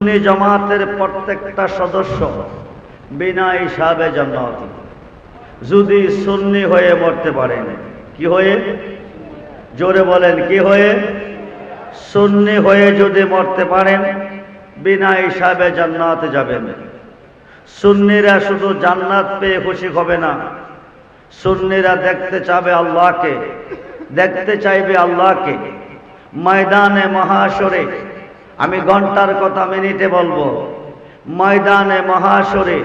সুন্নি জামাতের প্রত্যেকটা সদস্য বিনা হিসাবে জান্নাতি, যদি সুন্নি হয়ে মরতে পারেন। কি হয়ে? জোরে বলেন, কি হয়ে? সুন্নি হয়ে যদি মরতে পারেন বিনা হিসাবে জান্নাতে যাবেন। সুন্নিরা শুধু জান্নাত পেয়ে খুশি হবে না, সুন্নিরা দেখতে চাবে আল্লাহকে, দেখতে চাইবে আল্লাহকে ময়দানে মহাশরে। আমি ঘন্টার কথা মিনিটে বলবো। ময়দানে মহাশরে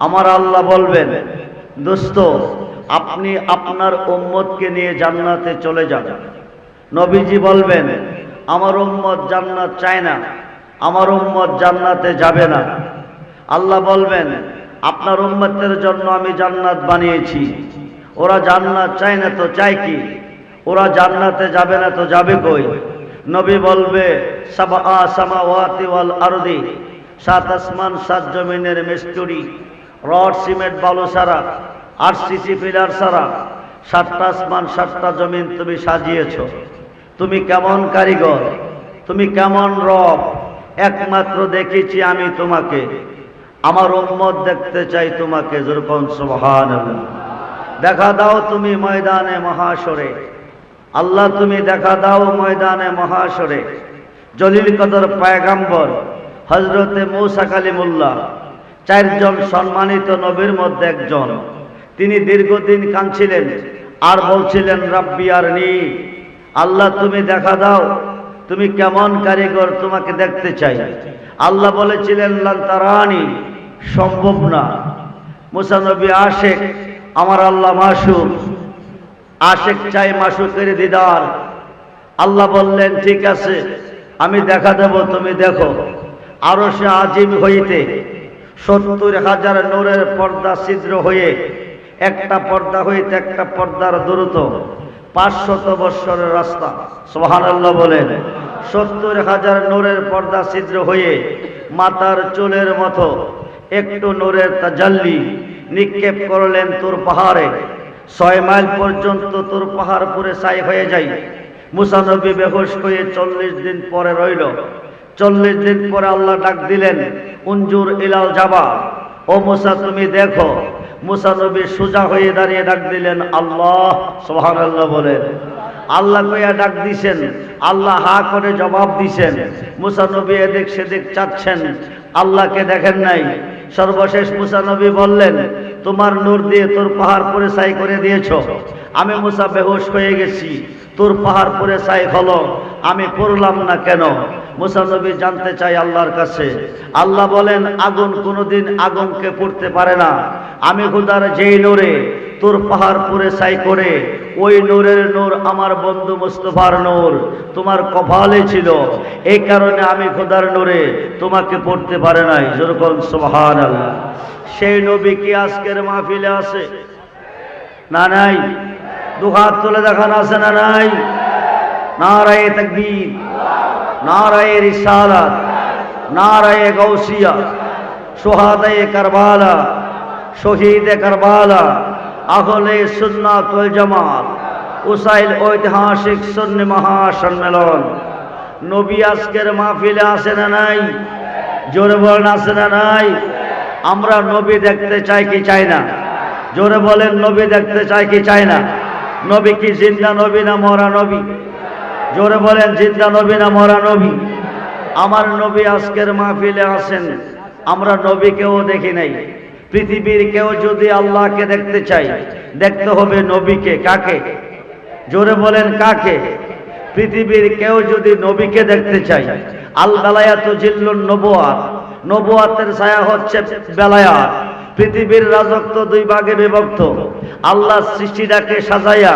আমার আল্লাহ বলবেন, দোস্ত আপনি আপনার উম্মতকে নিয়ে জান্নাতে চলে যান। নবীজি বলবেন, আমার উম্মত জান্নাত চায় না, আমার উম্মত জান্নাতে যাবে না। আল্লাহ বলবেন, আপনার উম্মতের জন্য আমি জান্নাত বানিয়েছি, ওরা জান্নাত চায় না তো চায় কি? ওরা জান্নাতে যাবে না তো যাবে কই? নবী বলবে, সাবআ সামাওয়াতি ওয়াল আরদি, সাত আসমান সাত জমিনের মিস্ত্রি, রড সিমেন্ট বালু ছাড়া, আরসিসি পিলার ছাড়া সাতটা আসমান সাতটা জমিন তুমি সাজিয়েছো। তুমি কেমন কারিগর, তুমি কেমন রব? একমাত্র দেখেছি আমি তোমাকে, আমার উম্মত দেখতে চাই তোমাকে। যেরকম সুবহানাল্লাহ। দেখা দাও তুমি ময়দানে মহাশরে, আল্লাহ তুমি দেখা দাও ময়দানে মহাশরে। জলিল কদর পয়গম্বর হযরতে মূসা কালিমুল্লাহ, চারজন সম্মানিত নবীর মধ্যে একজন, তিনি দীর্ঘদিন কাঁদছিলেন আর বলছিলেন, রাব্বি আরনি, আল্লাহ তুমি দেখা দাও, তুমি কেমন কারিগর, তোমাকে দেখতে চাই। আল্লাহ বলেছিলেন, লান তারানি, সম্ভব না। মূসা নবী আশেক, আমার আল্লাহ মাসুক, আশেক চাই মাসুকের দিদার। আল্লাহ বললেন, ঠিক আছে আমি দেখা দেব, তুমি দেখো। আরশে আজিম হইতে ৭০,০০০ নূরের পর্দা ছিদ্র হয়ে একটা পর্দা হইতে একটা পর্দার দূরত্ব ৫০০ বৎসরের রাস্তা। সুবহানাল্লাহ বলেন। ৭০,০০০ নূরের পর্দা ছিদ্র হয়ে মাথার চুলের মতো একটু নূরের তাজাল্লি নিক্ষেপ করলেন তোর পাহাড়ে। ৬ মাইল পর্যন্ত তোর পাহাড় পুরে ছাই হয়ে যায়। মূসা নবী বেহুশ হয়ে ৪০ দিন পরে রইল। ৪০ দিন পরে আল্লাহ ডাক দিলেন, উনজুর ইলাল জাবা, ও মূসা তুমি দেখো। মূসা নবী সোজা হয়ে দাঁড়িয়ে ডাক দিলেন, আল্লাহ। সুবহানাল্লাহ বলেন। আল্লাহ কইয়া ডাক দিছেন, আল্লাহ হা করে জবাব দিছেন। মূসা নবী এদিক সেদিক চাচ্ছেন, আল্লাহকে দেখেন নাই। সর্বশেষ মূসা নবী বললেন, তোমার নূর দিয়ে তোর পাহাড় পুরে ছাই করে দিয়েছো, আমি মূসা বেহুশ হয়ে গেছি, তোর পাহাড় পুরে ছাই হলো, আমি পড়লাম না কেন? মূসা নবী জানতে চাই আল্লাহর কাছে। আল্লাহ বলেন, আগুন কোনোদিন আগুনকে পুড়তে পারে না। আমি খোদার যেই নূরে তোর পাহাড় পুরে ছাই করে, ওই নূরের নূর আমার বন্ধু মুস্তাফার নূর তোমার কপালে ছিল, এই কারণে আমি খোদার নূরে তোমাকে পড়তে পারে নাই। যেরকম সুবহানাল্লাহ। সেই নবী কি আজকের মাহফিলে আছে না নাই? দুহাত তুলে দেখান, আছে না নাই? নারায়ে তাকবীর, নারায়ে রিসালাত, নারায়ে গাউসিয়া, শুহাদায়ে কারবালা, শহীদে কারবালা, আহলে সুন্নাত ওয়াল জামাত, উসাইল ঐতিহাসিক সুন্নি মহাসম্মেলন। নবী আজকের মাহফিলে আছে না নাই? জোরে বলেন, আছে না নাই? আমরা নবী দেখতে চাই কি চাই না? জোরে বলেন, নবী দেখতে চাই কি চাই না? নবী কি জিন্দা নবী না মরা নবী? জোরে বলেন, জিন্দা নবী না মরা নবী? আমার নবী আজকের মাহফিলে আছেন, আমরা নবীকেও দেখি নাই। পৃথিবীর কেউ যদি আল্লাহকে দেখতে চাই, দেখতে হবে নবীকে। কাকে? জোরে বলেন, কাকে? পৃথিবীর কেউ যদি নবীকে দেখতে চাই, আল বেলায়াতু জিল্লুন নবুয়াত, নবুয়াতের ছায়া হচ্ছে বেলায়াত। পৃথিবীর রাজত্ব দুই ভাগে বিভক্ত। আল্লাহ সৃষ্টিটাকে সাজাইয়া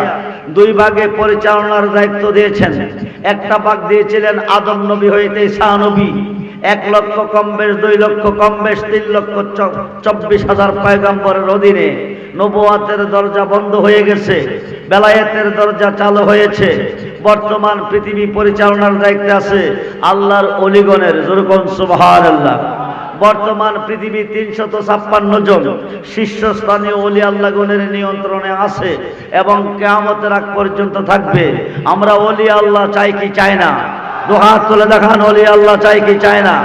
দুই ভাগে পরিচালনার দায়িত্ব দিয়েছেন। একটা ভাগ দিয়েছিলেন আদম নবী হইতে ঈসা নবী, ১ লক্ষ কম বেশ, ২ লক্ষ কম বেশ, ৩,২৪,০০০ পয়গম্বরের অধীনে। নবুয়াতের দরজা বন্ধ হয়ে গেছে, বেলায়েতের দরজা চালু হয়েছে। বর্তমান পৃথিবী পরিচালনার দায়িত্বে আছে আল্লাহর ওলিগণের। যেরকম সুবহানাল্লাহ। বর্তমান পৃথিবী ৩৫৬ জন শীর্ষস্থানীয় ওলি আল্লাহগণের নিয়ন্ত্রণে আছে এবং কিয়ামতের আগ পর্যন্ত থাকবে। আমরা ওলি আল্লাহ চাই কি চাই না? দুহাত তুলে দেখান, ওলি আল্লাহ চাই কি চাই না?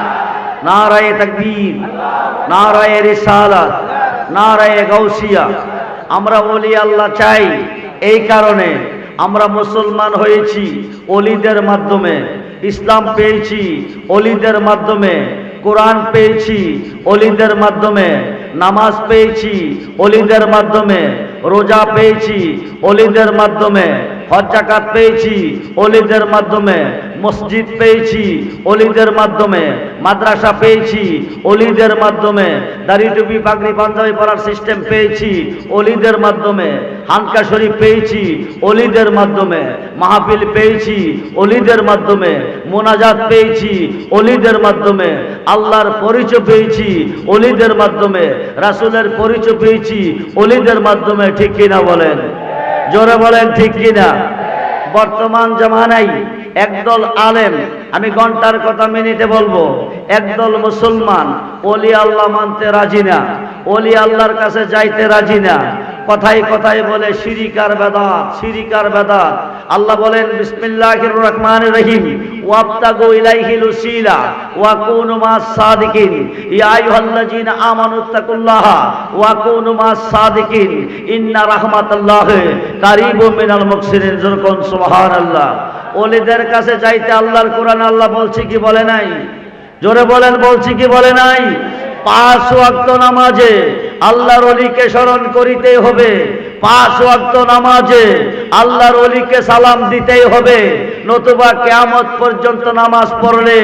নারায়ে তাকবীর, নারায়ে রিসালাত, নারায়ে গাউসিয়া। আমরা ওলি আল্লাহ চাই, এই কারণে আমরা মুসলমান হয়েছি ওলিদের মাধ্যমে, ইসলাম পেয়েছি ওলিদের মাধ্যমে, কোরআন পেয়েছি ওলিদের মাধ্যমে, নামাজ পেয়েছি ওলিদের মাধ্যমে, রোজা পেয়েছি ওলিদের মাধ্যমে, হজ যাকাত পেয়েছি ওলিদের মাধ্যমে, মসজিদ পেয়েছি ওলিদের মাধ্যমে, মাদ্রাসা পেয়েছি ওলিদের মাধ্যমে, দাড়ি টুপি পাগড়ি পাঞ্জাবি পরার সিস্টেম পেয়েছি ওলিদের মাধ্যমে, হানকা শরীফ পেয়েছি ওলিদের মাধ্যমে, মাহফিল পেয়েছি ওলিদের মাধ্যমে, মোনাজাত পেয়েছি ওলিদের মাধ্যমে, আল্লাহর পরিচয় পেয়েছি ওলিদের মাধ্যমে, রাসূলের পরিচয় পেয়েছি ওলিদের মাধ্যমে। ঠিক কিনা বলেন? জোরে বলেন ঠিক কিনা? বর্তমান জামানায় একদল আলেম, আমি ঘন্টার কথা মিনিটে বলবো, একদল মুসলমান ওলি আল্লাহ মানতে রাজি না, ওলি আল্লাহর কাছে যাইতে রাজি না। কথায় কথায় বলে শিরিক আর বেদাত, শিরিক আর বেদাত। আল্লাহ বলেন বিসমিল্লাহির রহমানির রহিম, ওয়াবতাগু ইলাইহিল ওসিলা ওয়া কুনু মাস সাদিকিন, ইয়া আইয়ুহাল্লাযীনা আমানুত্তাকুল্লাহা ওয়া কুনু মাস সাদিকিন, ইন্না রাহমাতাল্লাহি কারীবুম মিনাল মুহসিনিন। যখন সুবহানাল্লাহ। ওলিদের কাছে যাইতে আল্লাহর কোরআন আল্লাহ বলছি কি বলে নাই? জোরে বলেন, বলছি কি বলে নাই? 5 ওয়াক্ত নামাজে আল্লাহর ওলিকে স্মরণ করিতেই হবে, 5 ওয়াক্ত নামাজে আল্লাহর ওলিকে সালাম দিতেই হবে, নতুবা কিয়ামত পর্যন্ত নামাজ পড়লে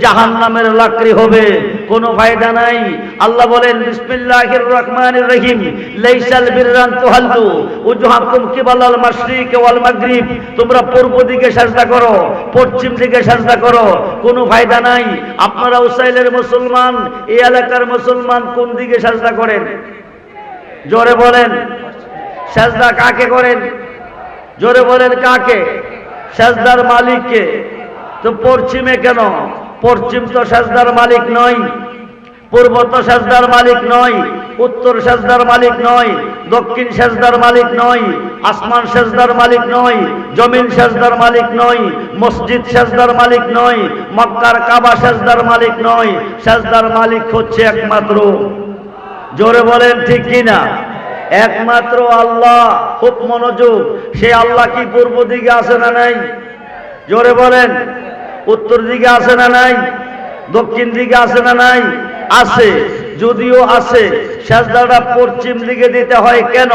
জাহান্নামের লাকড়ি হবে, কোনো ফায়দা নাই। আল্লাহ বলেন বিসমিল্লাহির রহমানির রহিম, লাইসাল বিররান তুহাল্লু উজুহাকুম কিবালাল মাশরিক ওয়াল মাগরিব। তোমরা পূর্ব দিকে সাজদা করো, পশ্চিম দিকে সাজদা করো, কোনো ফায়দা নাই। আপনারা উসাইলের মুসলমান, এই এলাকার মুসলমান কোন দিকে সাজদা করেন? জোরে বলেন। সাজদা কাকে করেন? জোরে বলেন কাকে? সাজদার মালিককে। তো পশ্চিমে কেন? পশ্চিম তো সাজদার মালিক নয়, পূর্ব তো সাজদার মালিক নয়, উত্তর সাজদার মালিক নয়, দক্ষিণ সাজদার মালিক নয়, আসমান সাজদার মালিক নয়, জমিন সাজদার মালিক নয়, মসজিদ সাজদার মালিক নয়, মক্কার কাবা সাজদার মালিক নয়। সাজদার মালিক হচ্ছে একমাত্র, জোরে বলেন ঠিক কিনা? একমাত্র আল্লাহ। খুব মনোযোগ। সে আল্লাহ কি পূর্ব দিকে আছে না নাই? জোরে বলেন। উত্তর দিকে আছে না নাই? দক্ষিণ দিকে আছে না নাই? আছে। যদিও আছে, সাজদাটা পশ্চিম দিকে দিতে হয় কেন?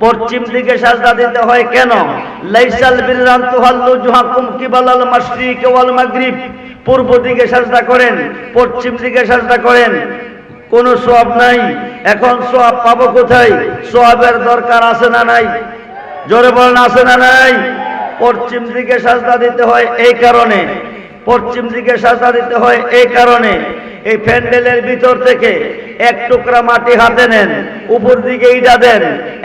পশ্চিম দিকে সাজদা দিতে হয় কেন? লাইসাল বিররান তুহাল্লু উজুহাকুম কিবালাল মাশরিক ওয়াল মাগরিব। পূর্ব দিকে সাজদা করেন, পশ্চিম দিকে সাজদা করেন, কোনো সওয়াব নাই। এখন সওয়াব পাবো কোথায়? সওয়াবের দরকার আছে না নাই? জোরে বলেন আছে না নাই? পশ্চিম দিকে সাজদা দিতে হয় এই কারণে, পশ্চিম দিকে সাজদা দিতে হয় এই কারণে, এই প্যান্ডেলের ভিতর থেকে এক টুকরা মাটি হাতে নেন, উপর দিকে ইটা দেন,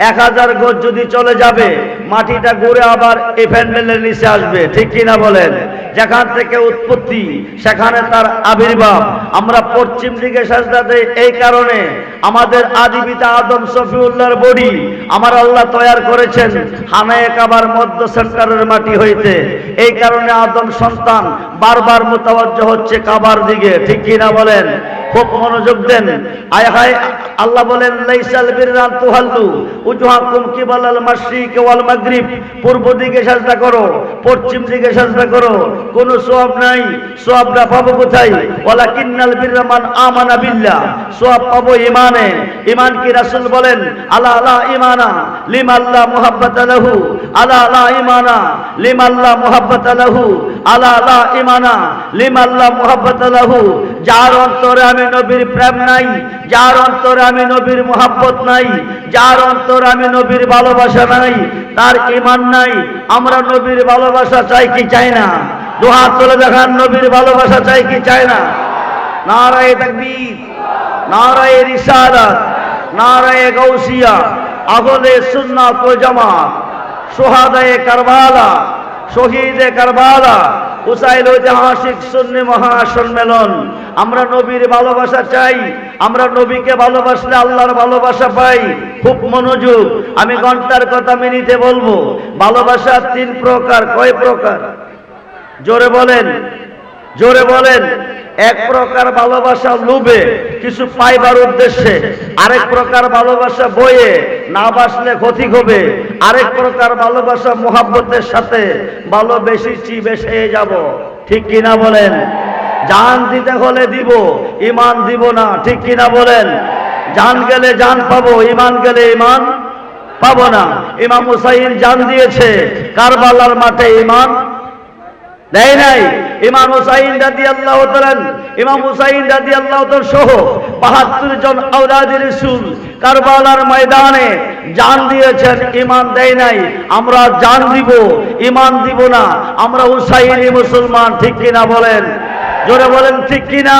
1000 গজ যদি চলে যাবে, মাটিটা ঘুরে আবার এই প্যান্ডেলের নিচে আসবে। ঠিক কিনা বলেন? যেখান থেকে উৎপত্তি সেখানে তার আবির্ভাব। আমরা পশ্চিম দিকে সাজদা দেই এই কারণে, আমাদের আদি পিতা আদম সফিউল্লাহর বডি আমার আল্লাহ তৈরি করেছেন হানায়ে কাবার মধ্য সেন্টারের মাটি হইতে। এই কারণে আদম সন্তান বারবার মুতাওয়াজ্জহ হচ্ছে কাবার দিকে। ঠিক কিনা বলেন? খুব মনোযোগ দেন। আয় হায়, আল্লাহ বলেন লাইসাল বিররান তুহাল্লু উজুহাকুম কিবালাল মাশরিক ওয়াল মাগরিব। পূর্ব দিকে সাজদা করো, পশ্চিম দিকে সাজদা করো, কোনো সওয়াব নাই। সওয়াবটা পাবো কোথায়? ওয়ালাকিন্নাল বিররা মান আমানা বিল্লাহ। সওয়াব পাবো ঈমানে। ঈমান কি? রাসূল বলেন আলা লা ঈমানা লিমান লা মুহাব্বাতা লাহু, আলা লা ঈমানা লিমান লা মুহাব্বাতা লাহু, আলা লা ঈমানা লিমান লা মুহাব্বাতা লাহু। যার অন্তরে আমি নবীর প্রেম নাই, যার অন্তরে আমি নবীর মুহাব্বত নাই, যার অন্তরে আমি নবীর ভালোবাসা নাই, তার ঈমান নাই। আমরা নবীর ভালোবাসা চাই কি চাই না? দুহাত তুলে দেখান, নবীর ভালোবাসা চাই কি চাই না? নারায়ে তাকবীর, নারায়ে রিসালাত, নারায়ে গাউসিয়া, আহলে সুন্নাত ওয়াল জামাত, শুহাদায়ে কারবালা, শহীদে কারবালা, উসাইল ঐতিহাসিক সুন্নি মহাসম্মেলন। আমরা নবীর ভালোবাসা চাই, আমরা নবীকে ভালোবাসলে আল্লাহর ভালোবাসা পাই। খুব মনোযোগ। আমি ঘন্টার কথা মিনিটে বলবো। ভালোবাসা 3 প্রকার। কয় প্রকার? জোরে বলেন, জোরে বলেন। এক প্রকার ভালোবাসা লোভে কিছু পাইবার উদ্দেশ্যে, আরেক প্রকার ভালোবাসা বয়ে না বাসলে ক্ষতি হবে, আরেক প্রকার ভালোবাসা মোহাব্বতের সাথে ভালোবেসেছি বেসে যাব। ঠিক কিনা বলেন? জান দিতে হলে দিব, ইমান দিব না। ঠিক কিনা বলেন? জান গেলে জান পাবো, ইমান গেলে ইমান পাবো না। ইমাম হুসাইন জান দিয়েছে কারবালার মাঠে, ইমান দেয় নাই। ইমাম হুসাইন রাদিয়াল্লাহু তাআলা, ইমাম হুসাইন রাদিয়াল্লাহু তাআলা সহ ৭২ জন আওলাদে রাসূল কারবালার ময়দানে জান দিয়েছেন, ইমান দেয় নাই। আমরা জান দিব, ইমান দিব না। আমরা হুসাইনি মুসলমান। ঠিক কিনা বলেন? জোরে বলেন ঠিক কিনা?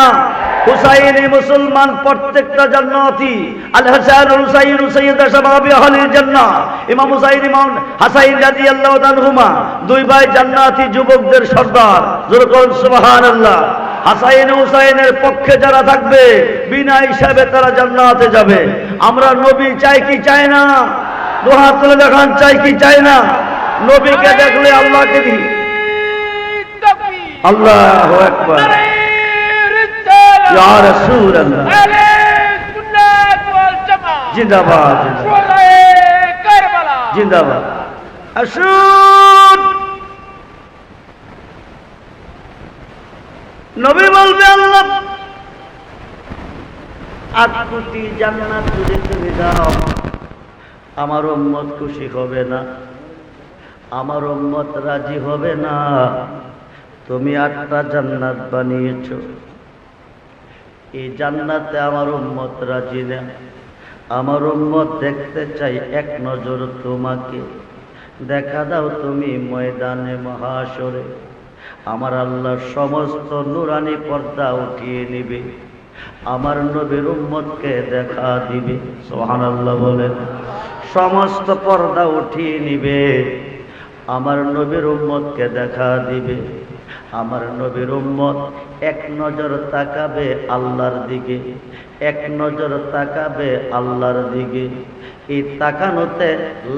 হুসাইনি মুসলমান প্রত্যেকটা জান্নাতি। আল হাসান আল হুসাইন সাইয়্যিদা শাবাবি আহলিল জান্নাহ। ইমাম হুসাইন ইমাম হাসাইন রাদিয়াল্লাহু তাআলা দুই ভাই জান্নাতি যুবকদের সর্দার। জোরে বলুন সুবহানাল্লাহ। হাসাইন হুসাইনের পক্ষে যারা থাকবে বিনা হিসাবে তারা জান্নাতে যাবে। আমরা নবী চাই কি চাই না? দুই হাত তুলে দেখান, চাই কি চাই না? নবীকে দেখলে আল্লাহকে দিই। আল্লাহু আকবার। ইয়া রাসূলুল্লাহ জিন্দাবাদ, জিন্দাবাদ। আসুন, নবী বলবে আল্লাহ ৮ কোটি জান্নাত যদি তুমি দাও, আমার উম্মত খুশি হবে না, আমার উম্মত রাজি হবে না। তুমি ৮টা জান্নাত বানিয়েছো, এই জান্নাতে আমার উম্মত রাজি না। আমার উম্মত দেখতে চাই এক নজর তোমাকে, দেখা দাও তুমি ময়দানে মহাশরে। আমার আল্লাহ সমস্ত নুরানি পর্দা উঠিয়ে নিবে, আমার নবীর উম্মতকে দেখা দিবে। সুবহানাল্লাহ বলেন। সমস্ত পর্দা উঠিয়ে নিবে, আমার নবীর উম্মতকে দেখা দিবে। আমার নবীর উম্মত এক নজর তাকাবে আল্লাহর দিকে, এক নজর তাকাবে আল্লাহর দিকে। এই তাকানোতে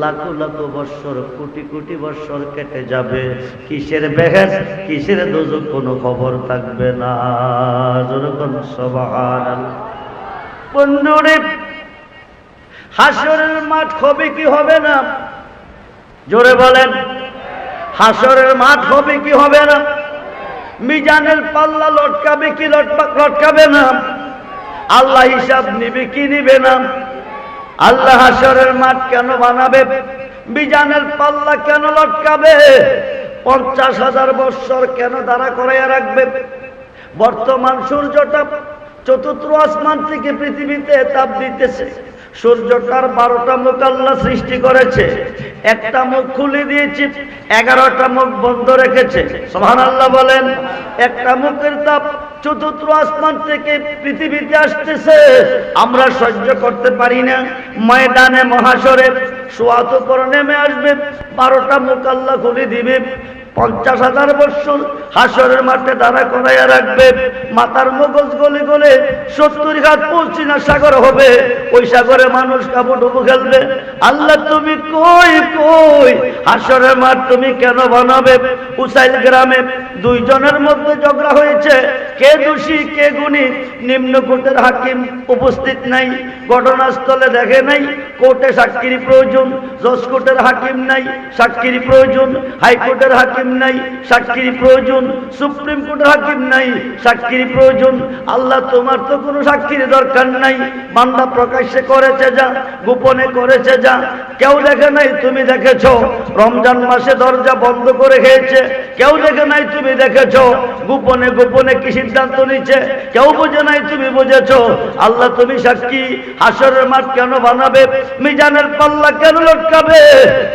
লাখো লাখো বৎসর, কোটি কোটি বৎসর কেটে যাবে। কিসের বেহেস, কিসের দোজখ, কোনো খবর থাকবে না। যেরকম সুবহানাল্লাহ। বন্ধুরে, হাসরের মাঠ হবে কি হবে না? জোরে বলেন। হাসরের মাঠ হবে কি হবে না? মিজানের পাল্লা লটকাবে কি লটকাবে না? আল্লাহ হিসাব নিবে কি নিবে না? আল্লাহ হাসরের মাঠ কেন বানাবে? মিজানের পাল্লা কেন লটকাবে? ৫০,০০০ বৎসর কেন দাঁড়া করাইয়া রাখবে? বর্তমান সূর্যটা চতুর্থ আসমান থেকে পৃথিবীতে তাপ দিতেছে। সূর্যটার 12টা মুখ আল্লাহ সৃষ্টি করেছে, একটা মুখ খুলে দিয়েছে, 11টা মুখ বন্ধ রেখেছে। সুবহানাল্লাহ বলেন। একটা মুখের তাপ চতুর্থ আসমান থেকে পৃথিবীতে আসতেছে, আমরা সহ্য করতে পারি না। ময়দানে মহাশরে সোয়াত উপর নেমে আসবে, 12টা মুখ আল্লাহ খুলে দিবে। ৫০,০০০ বৎসর হাসরের মাঠে দাঁড়া করাইয়া রাখবে। মাথার মগজ গলে গলে ৭০ ঘাট পশ্চিনা সাগর হবে, ওই সাগরে মানুষ কাবুডুবু খেলবে। আল্লাহ তুমি কই কই? হাসরের মাঠ তুমি কেন বানাবে? উসাইল গ্রামে 2 জনের মধ্যে ঝগড়া হয়েছে, কে দোষী কে গুণী? নিম্ন কোর্টের হাকিম উপস্থিত নাই, ঘটনাস্থলে দেখে নাই। কোর্টে সাক্ষীর প্রয়োজন, জজ কোর্টের হাকিম নাই, সাক্ষীর প্রয়োজন। হাইকোর্টের হাকিম নাই, সাক্ষীর প্রয়োজন। সুপ্রিম কোর্টের হাকিম নাই, সাক্ষীর প্রয়োজন। আল্লাহ তোমার তো কোনো সাক্ষীর দরকার নাই। বান্দা প্রকাশ্যে করেছে যা, গোপনে করেছে যা, কেউ দেখে নাই, তুমি দেখেছো। রমজান মাসে দরজা বন্ধ করে খেয়েছে, কেউ দেখে নাই, তুমি দেখেছো। গোপনে গোপনে কি সিদ্ধান্ত নিচ্ছে, কেউ বোঝে নাই, তুমি বুঝেছো। আল্লাহ তুমি সাক্ষী। হাসরের মাঠ কেন বানাবে? মিজানের পাল্লা কেন লটকাবে?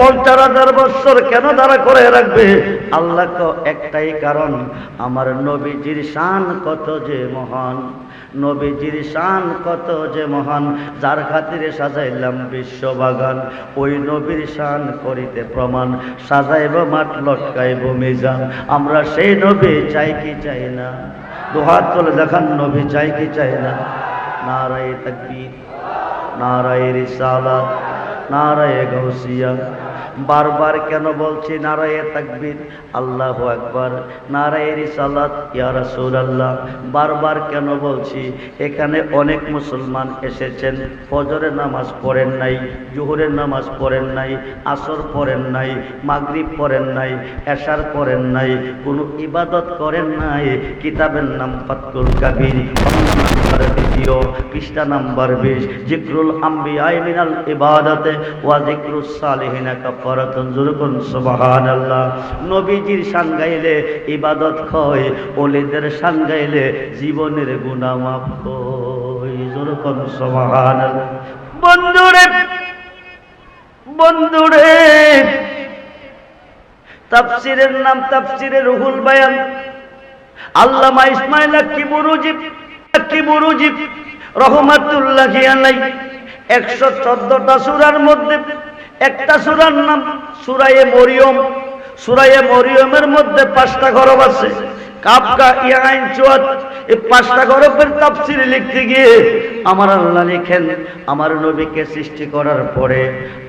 ৫০,০০০ বৎসর কেন দাঁড়া করে রাখবে? আল্লাহ তো একটাই কারণ, আমার নবীজির শান কত যে মহান, নবীজির শান কত যে মহান। যার খাতিরে সাজাইলাম বিশ্ববাগান, ওই নবীর শান করিতে প্রমাণ। সাজাইব মাঠ, লটকাইব মিজান। আমরা সেই নবী চাই কি চাই না? দুহাত তুলে দেখান, নবী চাই কি চাই না? নারায়ে তাকবীর, নারায়ে রিসালাত, নারায়ে গাউসিয়া, বারবার কেন বলছি নারায়ে তাকবীর, আল্লাহু আকবার, নারায়ে রিসালাত, ইয়া রাসূলুল্লাহ। বারবার কেন বলছি? এখানে অনেক মুসলমান এসেছেন, ফজরের নামাজ পড়েন নাই, জোহরের নামাজ পড়েন নাই, আসর পড়েন নাই, মাগরিব পড়েন নাই, এশার পড়েন নাই, কোনো ইবাদত করেন নাই। কিতাবের নাম ফাতহুল কাবীর, নাম্বার 2, পৃষ্ঠা নাম্বার 20, যিকরুল আম্বিয়া মিনাল ইবাদাতে ওয়া যিকরুস সালিহিনা কাফারাতুন, যুরকুন সুবহানাল্লাহ। নবীজির শান গাইলে ইবাদত হয়, ওলিদের শান গাইলে জীবনের গুনাহ মাফ হয়, যুরকুন সুবহানাল্লাহ। বন্ধুরে বন্ধুরে, তাফসীরের নাম তাফসীরে রুহুল বায়ান, আল্লামা ইসমাঈল আক্কি বুরুজি রহমাতুল্লাহি আলাইহি 114টা সূরার মধ্যে একটা সূরার নাম সূরায়ে মরিয়ম। সূরায়ে মরিয়মের মধ্যে 5টা হরফ আছে, কাফ কা ইয়া আইন সুয়াদ। এই 5টা হরফের তাফসীর লিখতে গিয়ে আমার আল্লাহ লিখেন, আমার নবীকে সৃষ্টি করার পরে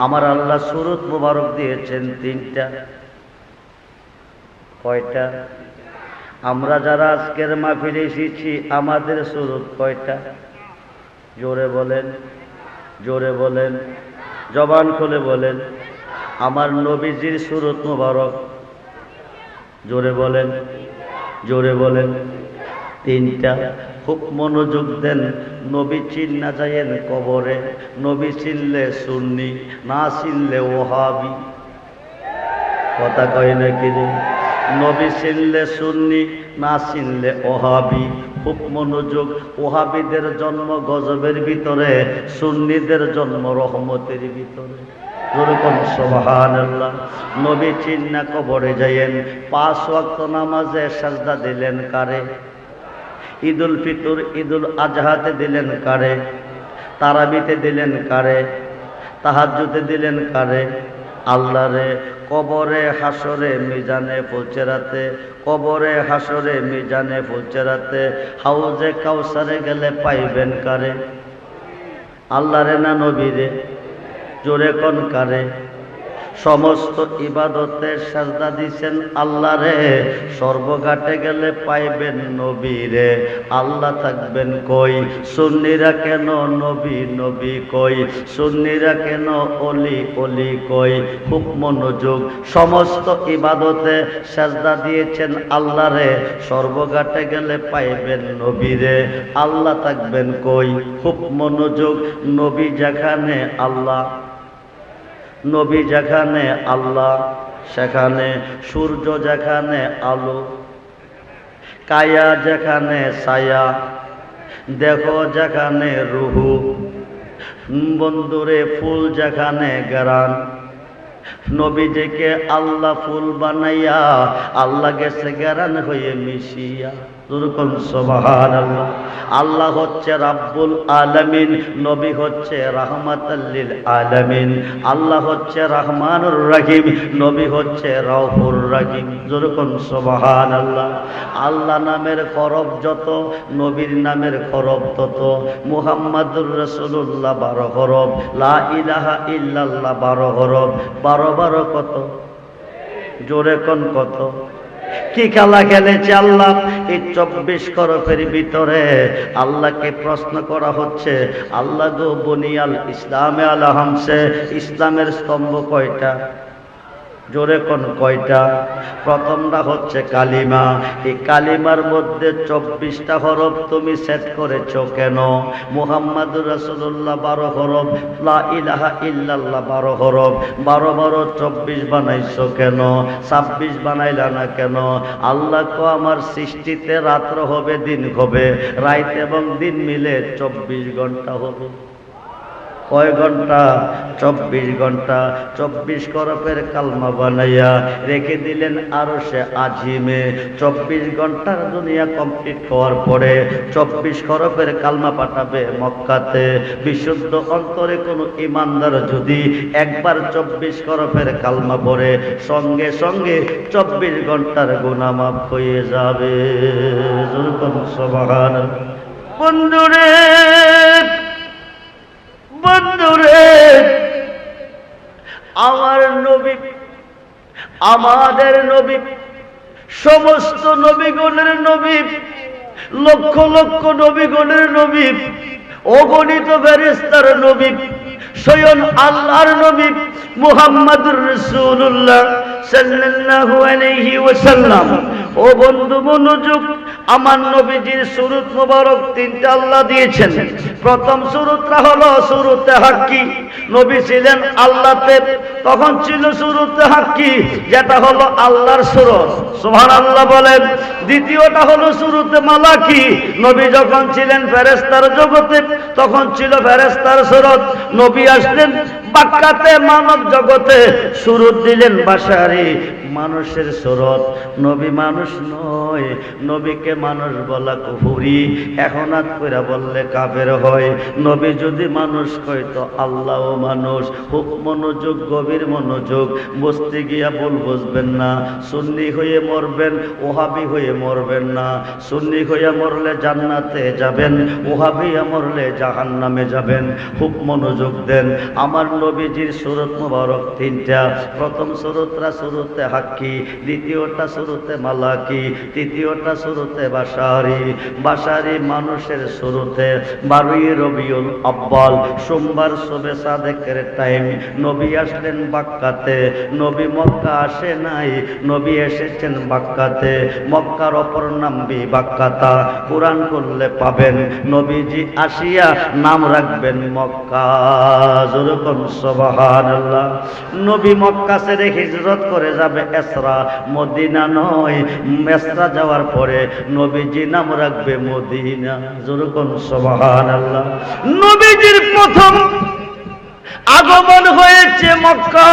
আমার আল্লাহ সূরত মুবারক দিয়েছেন 3টা। কয়টা? আমরা যারা আজকের মাহফিলে এসেছি আমাদের সূরত কয়টা? জোরে বলেন, জোরে বলেন, জবান খুলে বলেন। আমার নবীজির সূরত মুবারক, জোরে বলেন, জোরে বলেন, 3টা। খুব মনোযোগ দেন। নবী চিন্না যায়েন কবরে, নবী চিনলে সুন্নি, না চিনলে ওহাবি। কথা কয় নাকি রে? নবী চিনলে সুন্নি, না চিনলে ওহাবি। খুব মনোযোগ। ওহাবিদের জন্ম গজবের ভিতরে, সুন্নিদের জন্ম রহমতের ভিতরে। যেরকম সুবহানাল্লাহ। নবী চিন্না কবরে যাইয়েন, 5 ওয়াক্ত নামাজে সাজদা দিলেন কারে? ঈদুল ফিতর, ঈদুল আজহাতে দিলেন কারে? তারাবিতে দিলেন কারে? তাহাজ্জুদে দিলেন কারে? আল্লাহরে। কবরে হাসরে মিজানে ফুলচেরাতে, কবরে হাসরে মিজানে ফুলচেরাতে, হাউজে কাউসারে গেলে পাইবেন কারে? আল্লাহরে না নবীরে? জোরে কোন কারে? সমস্ত ইবাদতে সাজদা দিছেন আল্লাহরে, সর্বঘাটে গেলে পাইবেন নবীরে। আল্লাহ থাকবেন কই? সুন্নিরা কেন নবী নবী কই? সুন্নিরা কেন অলি অলি কই? খুব মনোযোগ। সমস্ত ইবাদতে সাজদা দিয়েছেন আল্লাহরে, সর্বঘাটে গেলে পাইবেন নবীরে। আল্লাহ থাকবেন কই? খুব মনোযোগ। নবী যেখানে আল্লাহ, নবী যেখানে আল্লাহ সেখানে সূর্য, যেখানে আলো, কায়া যেখানে ছায়া, দেখো যেখানে রুহু। বন্ধুরে, ফুল যেখানে ঘ্রাণ। নবীজিকে আল্লাহ ফুল বানাইয়া, আল্লাহ গেছে ঘ্রাণ হয়ে মিশিয়া। সুবহানাল্লাহ। আল্লাহ হচ্ছে রাব্বুল আলামিন, নবী হচ্ছে রাহমাতাল লিল আলামিন। আল্লাহ হচ্ছে রহমানুর রহিম, নবী হচ্ছে রাউফুর রহিম। যেরকম সুবহানাল্লাহ। আল্লাহ নামের হরফ যত, নবীর নামের হরফ তত। মুহাম্মাদুর রাসূলুল্লাহ 12 হরফ, লা ইলাহা ইল্লাল্লাহ 12 হরফ। 12 কত? জোরে কোন কত? কি খেলা খেলেছে আল্লাহ এই 24 হরফের ভিতরে? আল্লাহকে প্রশ্ন করা হচ্ছে, আল্লাহ গো বুনিয়াল ইসলামে আলা হামসে, ইসলামের স্তম্ভ কয়টা? জোরে কোন কয়টা? প্রথমটা হচ্ছে কালিমা। এই কালিমার মধ্যে 24টা হরফ তুমি সেট করেছো কেন? মুহাম্মাদুর রাসূলুল্লাহ 12 হরফ, লা ইলাহা ইল্লাল্লাহ 12 হরফ। 12 24 বানাইছো কেন? 26 বানাইলা না কেন? আল্লাহ কো আমার সৃষ্টিতে রাত্র হবে দিন হবে, রাত এবং দিন মিলে 24 ঘন্টা হবে। কয় ঘন্টা? 24 ঘন্টা। 24 হরফের কালমা বানাইয়া রেখে দিলেন আরশে আজিমে। 24 ঘন্টার দুনিয়া কমপ্লিট হওয়ার পরে 24 হরফের কালমা পাঠাবে মক্কাতে। বিশুদ্ধ অন্তরে কোনো ইমানদার যদি একবার 24 হরফের কালমা পড়ে, সঙ্গে সঙ্গে 24 ঘন্টার গুনাহ মাফ হয়ে যাবে। সুবহানাল্লাহ। বন্ধুরে বন্ধুরে, আমার নবী, আমাদের নবী, সমস্ত নবীগণের নবী, লক্ষ লক্ষ নবীগণের নবী, অগণিত ফেরেশতার নবী, স্বয়ং আল্লাহর নবী মুহাম্মদুর রাসূলুল্লাহ সাল্লাল্লাহু আলাইহি ওয়াসাল্লাম। ও বন্ধু মনোযোগ, আমার নবীজির সুরত মুবারক তিনটা আল্লাহ দিয়েছেন। প্রথম সুরতটা হলো সুরতে হাক্কি, নবী ছিলেন আল্লাহতে, তখন ছিল সুরতে হাক্কি, যেটা হলো আল্লাহর সুরত, সুবহানাল্লাহ বলেন। দ্বিতীয়টা হলো সুরতে মালাকি, নবী যখন ছিলেন ফেরেশতার জগতে, তখন ছিল ফেরেশতার সুরত। নবী আসলেন বাক্কাতে, মানব জগতে, সুরত দিলেন বাশারি, মানুষের সুরত। নবী মানুষ নয়, নবীকে মানুষ বলা কুফরি, এখন হাত কইরা বললে কাফের হয়। নবী যদি মানুষ কয় তো আল্লাহও মানুষ। খুব মনোযোগ, গভীর মনোযোগ, বসতে গিয়া ভুল বুঝবেন না। সুন্নি হয়ে মরবেন, ওহাবি হয়ে মরবেন না। সুন্নি হইয়া মরলে জান্নাতে যাবেন, ওহাবিয়া মরলে জাহান্নামে যাবেন। খুব মনোযোগ দেন। আমার নবীজির সুরত মুবারক তিনটা। প্রথম সুরতটা সুরতে হাক্কি, দ্বিতীয়টা সুরতে মালাকি, তৃতীয়টা সুরতে বাশারি। বাশারি মানুষের সুরতে 12 রবিউল আব্বাল, সোমবার শবে সাদেকের টাইম, নবী আসলেন বাক্কাতে। নবী মক্কা আসে নাই, নবী এসেছেন বাক্কাতে। মক্কার অপর নাম বাক্কাতা, কোরআন করলে পাবেন। নবীজি আসিয়া নাম রাখবেন মক্কা। যেরকম সুবহানাল্লাহ। নবী মক্কা ছেড়ে হিজরত করে যাবে এসরা, মদিনা নয়। এসরা যাওয়ার পরে নবীজি নাম রাখবে মদিনা। যেরকম সুবহানাল্লাহ। নবীজির প্রথম আগমন হয়েছে মক্কা,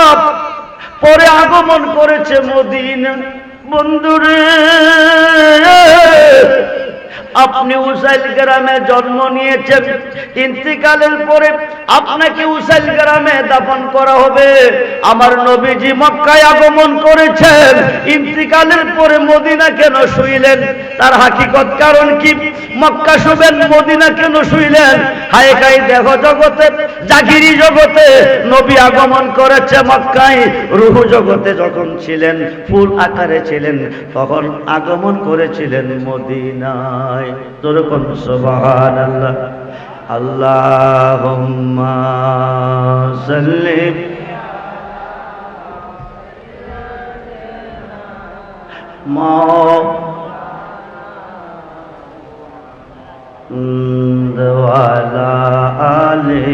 পরে আগমন করেছে মদিনা। বন্ধুরে, আপনি উসাইল গ্রামে জন্ম নিয়েছেন, ইন্তিকালের পরে আপনাকে উসাইল গ্রামে দাফন করা হবে। আমার নবীজি মক্কায় আগমন করেছেন, ইন্তিকালের পরে মদিনা কেন শুইলেন? তার হাকিকত কারণ কি? মক্কা শুবেন, মদিনা কেন শুইলেন? হায় কাই দেখো জগতে, জাগিরি জগতে নবী আগমন করেছে মক্কায়। রূহ জগতে যখন ছিলেন, ফুল আকারে ছিলেন, তখন আগমন করেছিলেন মদিনায়। যেরকম সুবহানাল্লাহ। আল্লাহুম্মা সাল্লি ওয়ালা আলি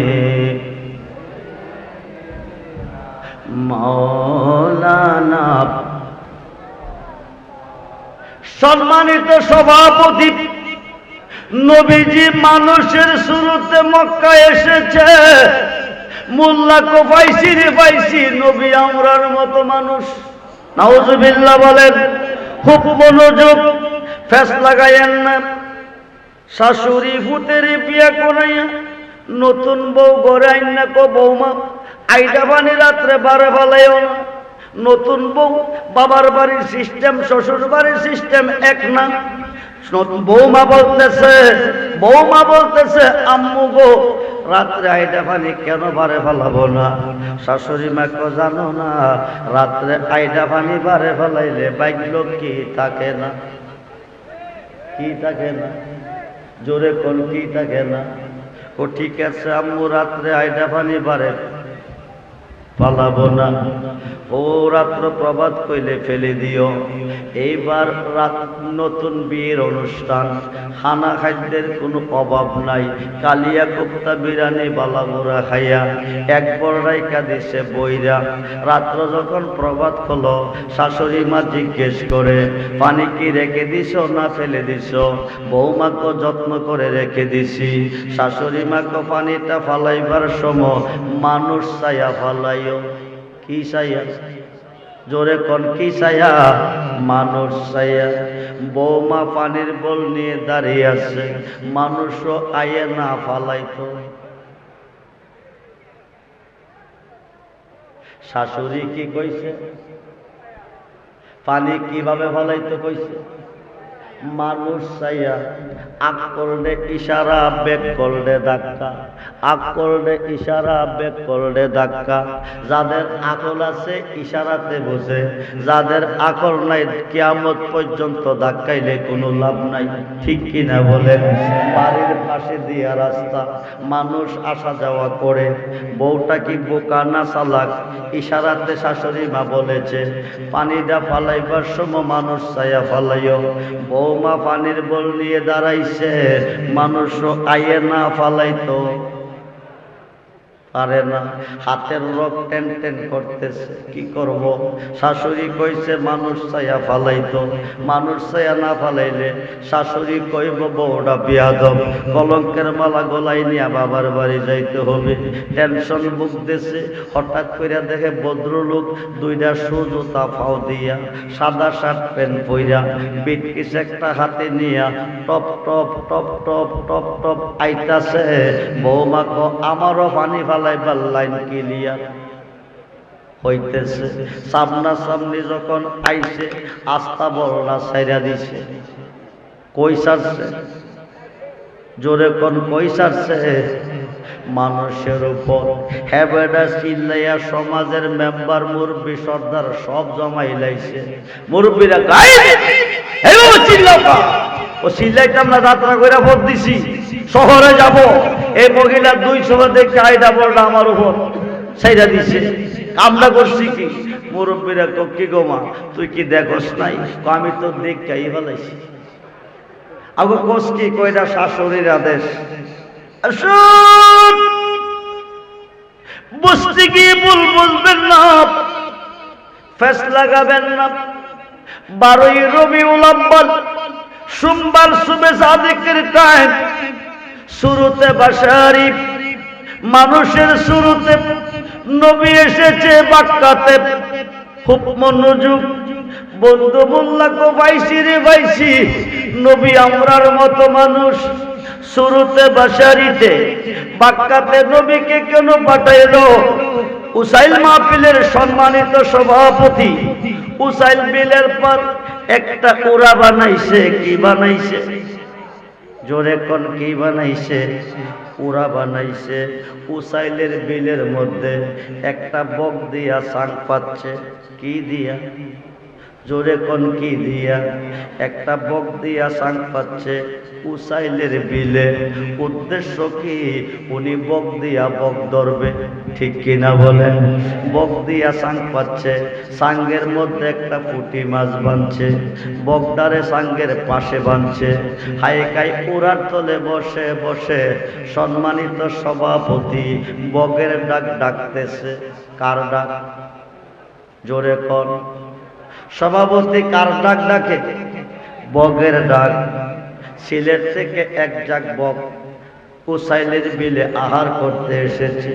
মাওলানা। সম্মানিত সভাপতি, নবীজি মানুষের শুরুতে মক্কা এসেছে। মোল্লা কোফাইসি রে পাইছি, নবী আমরার মতো মানুষ। নাউজুবিল্লাহ বলেন। খুব মনোযোগ, ফেস লাগাইয়েন না। শাশুড়ি ফুতের বিয়া করাইয়া নতুন বউ ঘরে আইন না কো বৌমা, আইডা পানি রাত্রে বারে ফেলাইও না। নতুন বউ বাবার বাড়ির সিস্টেম, শ্বশুর বাড়ির সিস্টেম এক না। বৌমা বলতেছে আম্মু গো, রাত্রে আইডা পানি কেন বারে ফেলাবো না? শাশুড়ি মাকে জানো না, রাত্রে আইডা পানি বারে ফেলাইলে বাইক কি থাকে না? কি থাকে না? জোরে কোন কি থাকে না? ও ঠিক আছে আম্মু, রাত্রে আইডা পানি বারে পালাবো না। ও রাত্র প্রভাত কইলে ফেলে দিও। এইবার রাত নতুন বিয়ের অনুষ্ঠান, খানা খাদ্যের কোনো অভাব নাই। কালিয়া কোপ্তা বিরিয়ানি বালাবোরা খাইয়া এক বড় রাইকা দিছে বইরা। রাত্র যখন প্রভাত হলো, শাশুড়ি মা জিজ্ঞেস করে পানি কি রেখে দিছ না ফেলে দিছ? বৌমাকে যত্ন করে রেখে দিছি। শাশুড়ি মাকে পানিটা ফালাইবার সময় মানুষ ছায়া ফালাইও। কি ছায়া? জোরে কোন কি ছায়া? মানুষ ছায়া। বৌমা পানির বল নিয়ে দাঁড়িয়ে আছে, মানুষও আয়ে না ফালাইতো। শাশুড়ি কি কইছে? পানি কিভাবে ফালাইতো কইছে? মানুষ চাইয়া আগ করলে ইশারা, বেগ করলে ধাক্কা, আগ করলে ইশারা, বেগ করলে ধাক্কা। যাদের আকল আছে ইশারাতে বোঝে, যাদের আকল নাই কিয়ামত পর্যন্ত ধাক্কাইলে কোনো লাভ নাই। ঠিক কিনা বলেন? বাড়ির পাশে দিয়া রাস্তা, মানুষ আসা যাওয়া করে, বউটা কি বোকা না চালাক? ইশারাতে শাশুড়ি মা বলেছে পানিটা ফালাইবার সময় মানুষ চাইয়া ফালাইও। বৌমা পানির বল নিয়ে দাঁড়াইছে, মানুষ আইয়ে না ফালাইতো পারে না, হাতের রক টেন টেন করতেছে, কি করব? শাশুড়ি কইছে মানুষ চাইয়া ফালাইতো, মানুষ চাইয়া না ফালাইলে শাশুড়ি কইব বউটা বিয়াদব, কলঙ্কের মালা গলায় নিয়ে বাবার বাড়ি যাইতে হবে। টেনশন ভুগতেছে, হঠাৎ করে দেখে ভদ্রলোক দুইটা সুজুতা ফাও দিয়া, সাদা শার্ট প্যান্ট পইরা, বিটকিস একটা হাতে নিয়া top top top top top top আইতাছে। বৌমা ক আমারও পানি ফালাইবার লাইন ক্লিয়ার হইতেছে। সামনা সামনি যখন আইছে আস্তা বড়রা ছাইরা দিছে। কই সারছে? জোরে কোন কই সারছে? মানুষের উপর। হেবেডা চিল্লাইয়া সমাজের মেম্বার, মুরব্বী, সর্দার সব জমাই লাইছে। মুরব্বীরা গাই এইভাবে চিল্লাও কা? ও চিল্লাইতে আমরা যাত্রা করে ভোট দিছি, শহরে যাব, এই মহিলা 200 দেখে আইডা বলটা আমার উপর ছাইরা দিছে। আমরা করছি কি? মুরব্বীরা কি গো মা তুই কি দেখোস নাই? আমি তো দেখাই ফেলাইছি। আগো কোস কি কইরা শাশুড়ির আদেশ। আসুন বুঝতে গিয়ে ভুল বুঝবেন না, ফেস লাগাবেন না। 12ই রবিউল আউয়াল সোমবার সুবে সাদিকের টাইম, শুরুতে বাশারি মানুষের শুরুতে নবী এসেছে বাক্কাতে। খুব মনোযোগ বন্ধু মোল্লা কো ভাইসি রে ভাইসি, নবী আমরার মতো মানুষ শুরুতে বাশারিতে বাক্কাতে নবীকে কেন পাঠাইলো? উসাইল মাহফিলের সম্মানিত সভাপতি উসাইল বিলের পর একটা উড়া বানাইছে। কি বানাইছে? জোরে কোন কি বানাইছে? উড়া বানাইছে। উসাইলের বিলের মধ্যে একটা বক দিয়া সাং পাচ্ছে। কি দিয়া? জোরে কোন কি দিয়া? একটা বক দিয়া সাং পাচ্ছে উসাইলের বিলে। উদ্দেশ্য কি? উনি বক দিয়া বক ধরবে। ঠিক কিনা বলেন? বক দিয়া সাং পাচ্ছে, সাঙ্গের মধ্যে একটা পুঁটি মাছ বাঁধছে, বকদারে সাঙ্গের পাশে বাঁধছে। হাইকাই উড়ার তলে বসে বসে সম্মানিত সভাপতি বকের ডাক ডাকতেছে। কার ডাক? জোরে কোন? সভাপতি কার ডাক ডাকে? বকের ডাক। সিলেট থেকে এক জাক বক উসাইলের বিলে আহার করতে এসেছে।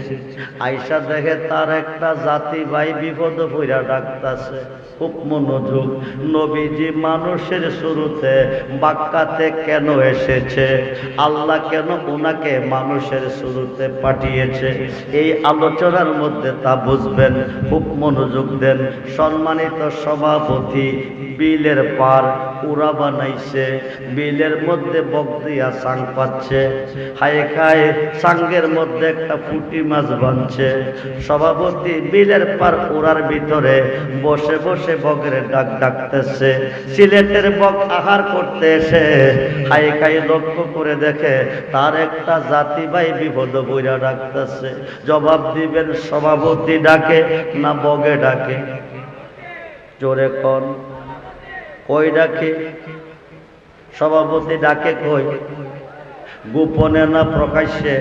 আইসা দেখে তার একটা জাতি ভাই বিপদ পইরা ডাকতাছে। খুব মনোযোগ। নবীজি মানুষের শুরুতে বাক্কাতে কেন এসেছে? আল্লাহ কেন ওনাকে মানুষের শুরুতে পাঠিয়েছে? এই আলোচনার মধ্যে তা বুঝবেন। খুব মনোযোগ দেন। সম্মানিত সভাপতি বিলের পার উড়া বানাইছে, বিলের মধ্যে বক দিয়া সাং পাচ্ছে। হায় খায় সাঙ্গের মধ্যে একটা পুঁটি মাছ বাঁধছে। সভাপতি বিলের পার উড়ার ভিতরে বসে বসে বকের ডাক ডাকতেছে। সিলেটের বক আহার করতে এসে হায় খায় লক্ষ্য করে দেখে তার একটা জাতি ভাই বিপদ বইরা ডাকতেছে। জবাব দিবেন সভাপতি ডাকে না বগে ডাকে? জোরে কোন? কই ডাকে? সভাপতি ডাকে কই? গোপনে না প্রকাশ্যে?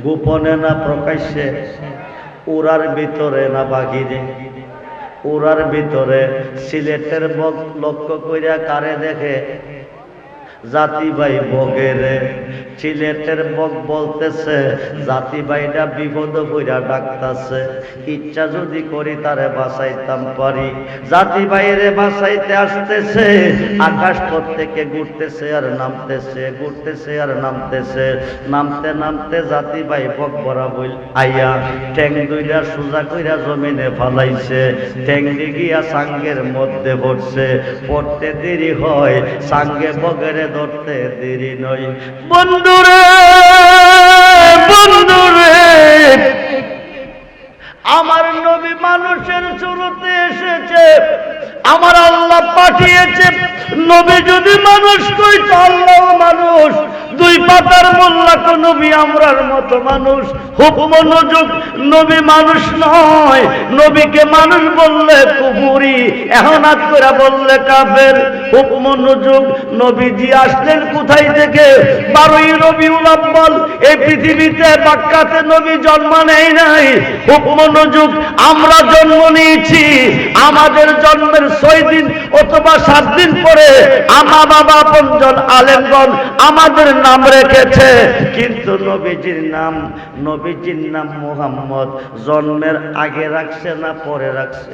গোপনে না প্রকাশ্যে? উড়ার ভিতরে না বাহিরে? উড়ার ভিতরে। সিলেটের বক লক্ষ্য কইরা কারে দেখে? জাতি ভাই বগেরে। সিলেটের বক বলতেছে জাতি ভাইরা বিপদ কইরা ডাকতাছে, ইচ্ছা যদি করি তারে বাঁচাইতাম পারি। জাতি ভাইরে বাঁচাইতে আসতেছে, আকাশ পথ থেকে ঘুরতেছে আর নামতেছে, ঘুরতেছে আর নামতেছে। নামতে নামতে জাতি ভাই বক বরা বইল আইয়া ঠ্যাং দুইটা সোজা কইরা জমিনে ফালাইছে। ঠ্যাং গিয়া সাঙ্গের মধ্যে পড়ছে। পড়তে দেরি হয়, সাঙ্গে বগেরে ধরতে দেরি নয়। বন্ধুরে বন্ধুরে, আমার নবী মানুষের শুরুতে এসেছে, আমার আল্লাহ পাঠিয়েছে। নবী যদি মানুষ কইতো আল্লাহ মানুষ, দুই পাতার মোল্লা তো নবী আমরার মতো মানুষ। খুব মনোযোগ, নবী মানুষ নয়, নবীকে মানুষ বললে কুফরি, এখন হাত করে বললে কাফের। খুব মনোযোগ, নবীজি আসলেন কোথায় থেকে? 12ই রবিউল আউয়াল। এই পৃথিবীতে মক্কাতে নবী জন্ম নেয় নাই। খুব মনোযোগ, আমরা জন্ম নিয়েছি, আমাদের জন্মের 6 দিন অথবা 7 দিন পরে আমার বাবা আপনজন আলেমগণ আমাদের নাম রেখেছে। কিন্তু নবীজির নাম মুহাম্মদ জন্মের আগে রাখছে না পরে রাখছে?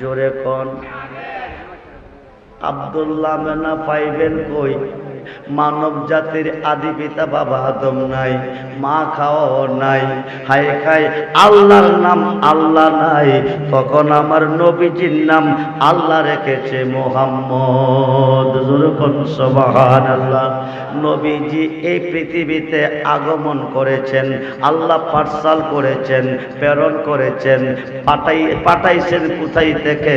জোরে কোন। আব্দুল্লাহ মেনা পাইবেন কই? মানব জাতির আদি পিতা বাবা আদম নাই, মা খাওয়াও নাই, হায় খায় আল্লাহর নাম আল্লাহ নাই। তখন আমার নবীজির নাম আল্লাহ রেখেছে মুহাম্মদ। যখন সুবহানাল্লাহ। নবীজি এই পৃথিবীতে আগমন করেছেন, আল্লাহ পাঠশাল করেছেন, প্রেরণ করেছেন, পাঠাইছেন কোথায় থেকে?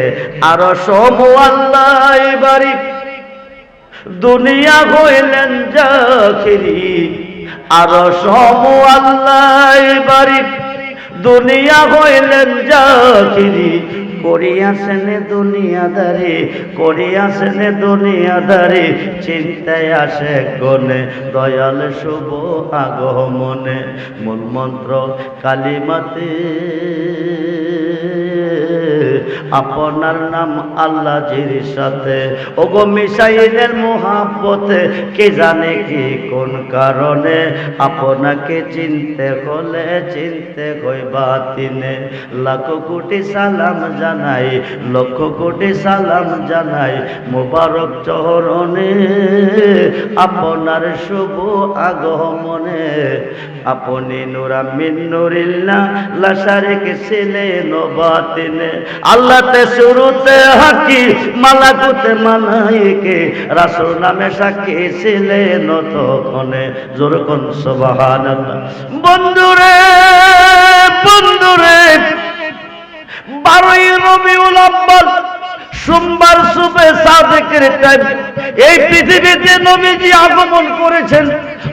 আরশ মুআল্লাই বাড়ি দুনিয়া হইলেন জাকিরি। আরশ মুআল্লাই বাড়ি দুনিয়া হইলেন জাকিরি। করিয়াছেন দুনিয়াদারি, করিয়াছেন দুনিয়াদারি, চিন্তায় আসে গনে দয়াল শুভ আগমনে। মূল মন্ত্র কালিমাতে আপনার নাম আল্লাহ জির সাথে। ওগো মিশাইলের মোহাব্বতে, কে জানে কি কোন কারণে আপনাকে চিনতে হলে চিনতে হইবা তিনে। লাখ কোটি সালাম জানাই, লক্ষ কোটি সালাম জানাই মুবারক চরণে আপনার শুভ আগমনে। আপনি নূরা মিন নূরিল্লাহ লা শারিক ছিলেন বাতিনে। আল্লাহতে শুরুতে হাকি, মালাকুতে মালাইকে, রাসূল নামে সাক্ষী ছিলেন তখনে। জোরে কোন সুবহানাল্লাহ। বন্ধুরে বন্ধুরে, 12ই রবিউল আউয়াল সোমবার সুবে সাদেকের টাইম এই পৃথিবীতে নবীজি আগমন করেছেন।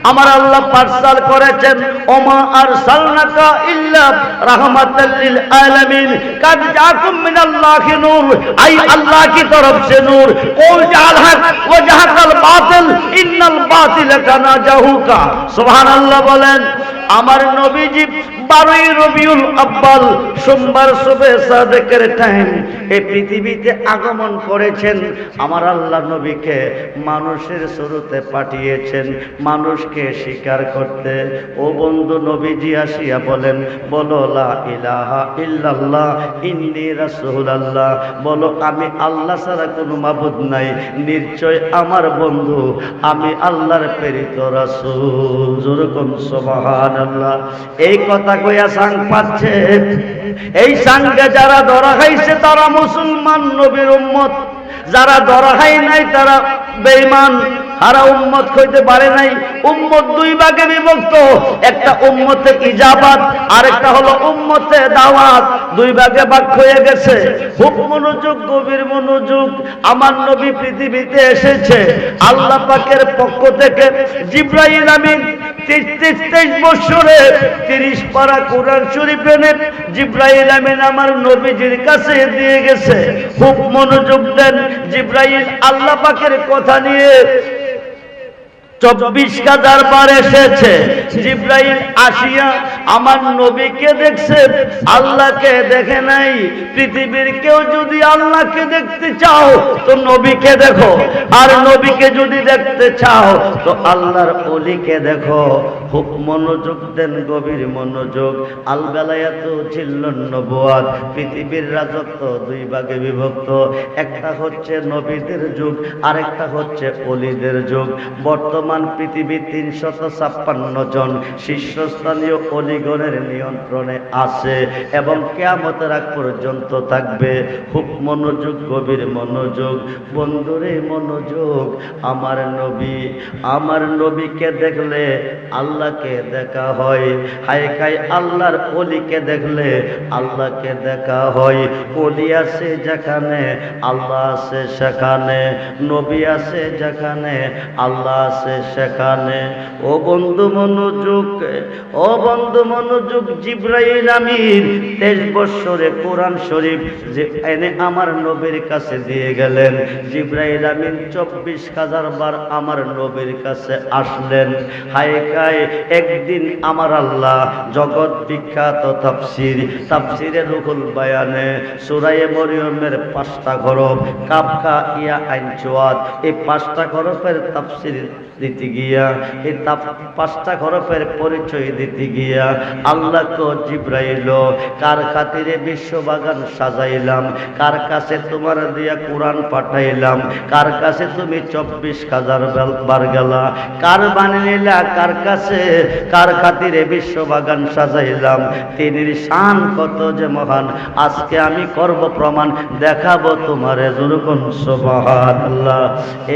আমার আল্লাহ পাঠশাল করেছেন, ওমা আরসালনাকা ইল্লা রাহমাতাল লিল আলামিন, কাদ জাকুম মিনাল্লাহি নূর, আই আল্লাহ की तरफ से नूर, कुल जाल हक व जहकल बातिल, इन्नल बातिल काना जाहुका। सुबहानाल्लाह বলেন। আমার নবীজি 12ই রবিউল আউয়াল সোমবার সুবে সাদেকের টাইম এই পৃথিবীতে আগমন করেছেন। আমার আল্লাহ নবীকে মানুষের শুরুতে পাঠিয়েছেন মানুষকে স্বীকার করতে। ও বন্ধু, নবীজি আসিয়া বলেন, বলো লা ইলাহা ইল্লাল্লাহ ইন্নী রাসূলুল্লাহ, বলো আমি আল্লাহ ছাড়া কোনো মাবুদ নাই, নিশ্চয় আমার বন্ধু আমি আল্লাহর প্রেরিত রাসূল। যেরকম সুবহানাল্লাহ। এই কথা কইয়া সাং পাচ্ছে। এই সাঙ্গে যারা ধরা খাইছে তারা মুসলমান নবীর উম্মত, যারা ধরা খাই নাই তারা বেঈমান, তারা উম্মত হইতে পারে নাই। উম্মত 2 ভাগে বিভক্ত, একটা উম্মতে ইজাবাত আর একটা হলো উম্মতে দাওয়াত। 2 ভাগে ভাগ হয়ে গেছে। খুব মনোযোগ, গভীর মনোযোগ। আমার নবী পৃথিবীতে এসেছে আল্লাহ পাকের পক্ষ থেকে। জিবরাইল আমিন 23 বছরে 30 পারা কোরআন শরীফ এনে জিবরাইল আমিন আমার নবীজির কাছে দিয়ে গেছে। খুব মনোযোগ দেন। জিবরাইল আল্লাহ পাকের কথা নিয়ে 24,000 বার এসেছে। জিবরাইল আসিয়া আমার নবীকে দেখছে, আল্লাহকে দেখে নাই। পৃথিবীর কেউ যদি আল্লাহকে দেখতে চাও তো নবীকে দেখো, আর নবীকে যদি দেখতে চাও তো আল্লাহর ওলিকে দেখো। খুব মনোযোগ দেন, গভীর মনোযোগ। আল বেলায়াতু জিল্লুন নবুয়াত, পৃথিবীর রাজত্ব দুই ভাগে বিভক্ত। একটা হচ্ছে নবীদের যুগ, আরেকটা হচ্ছে ওলিদের যুগ। বর্তমান পৃথিবী 356 জন শীর্ষস্থানীয় ওলিগণের নিয়ন্ত্রণে আছে এবং কিয়ামতের আগ পর্যন্ত থাকবে। খুব মনোযোগ, গভীর মনোযোগ। বন্ধুরে মনোযোগ। আমার নবী, আমার নবীকে দেখলে আল্লাহকে দেখা হয়। হায় খাই আল্লাহর ওলিকে দেখলে আল্লাহকে দেখা হয়। ওলি আছে যেখানে আল্লাহ আছে সেখানে, নবী আছে যেখানে আল্লাহ আছে সেখানে। ও বন্ধু মনোযোগ, ও বন্ধু মনোযোগ। জিবরাইল আমিন 23 বছরে কোরআন শরীফ যে এনে আমার নবীর কাছে দিয়ে গেলেন। জিবরাইল আমিন 24,000 বার আমার নবীর কাছে আসলেন। হায় খায় একদিন আমার আল্লাহ জগৎ বিখ্যাত তাফসীর, তাফসীরে রুহুল বায়ানে সূরা মরিয়মের 5টা হরফ কাফ কা ইয়া আইন সোয়াদ, এই 5টা হরফের তাফসীর দিতে গিয়া, এই 5টা হরফের পরিচয় দিতে গিয়া আল্লাহ কো জিবরাইল, কার খাতিরে বিশ্ববাগান সাজাইলাম, কার কাছে তোমার দিয়া কোরআন পাঠাইলাম, কার কাছে তুমি 24,000 বার গেলা, কার বাণী নিলা, কার কাছে, কার খাতিরে বিশ্ববাগান সাজাইলাম। তিনির শান কত যে মহান, আজকে আমি করব প্রমাণ, দেখাবো তোমারে। জুরকুন সুবহানাল্লাহ।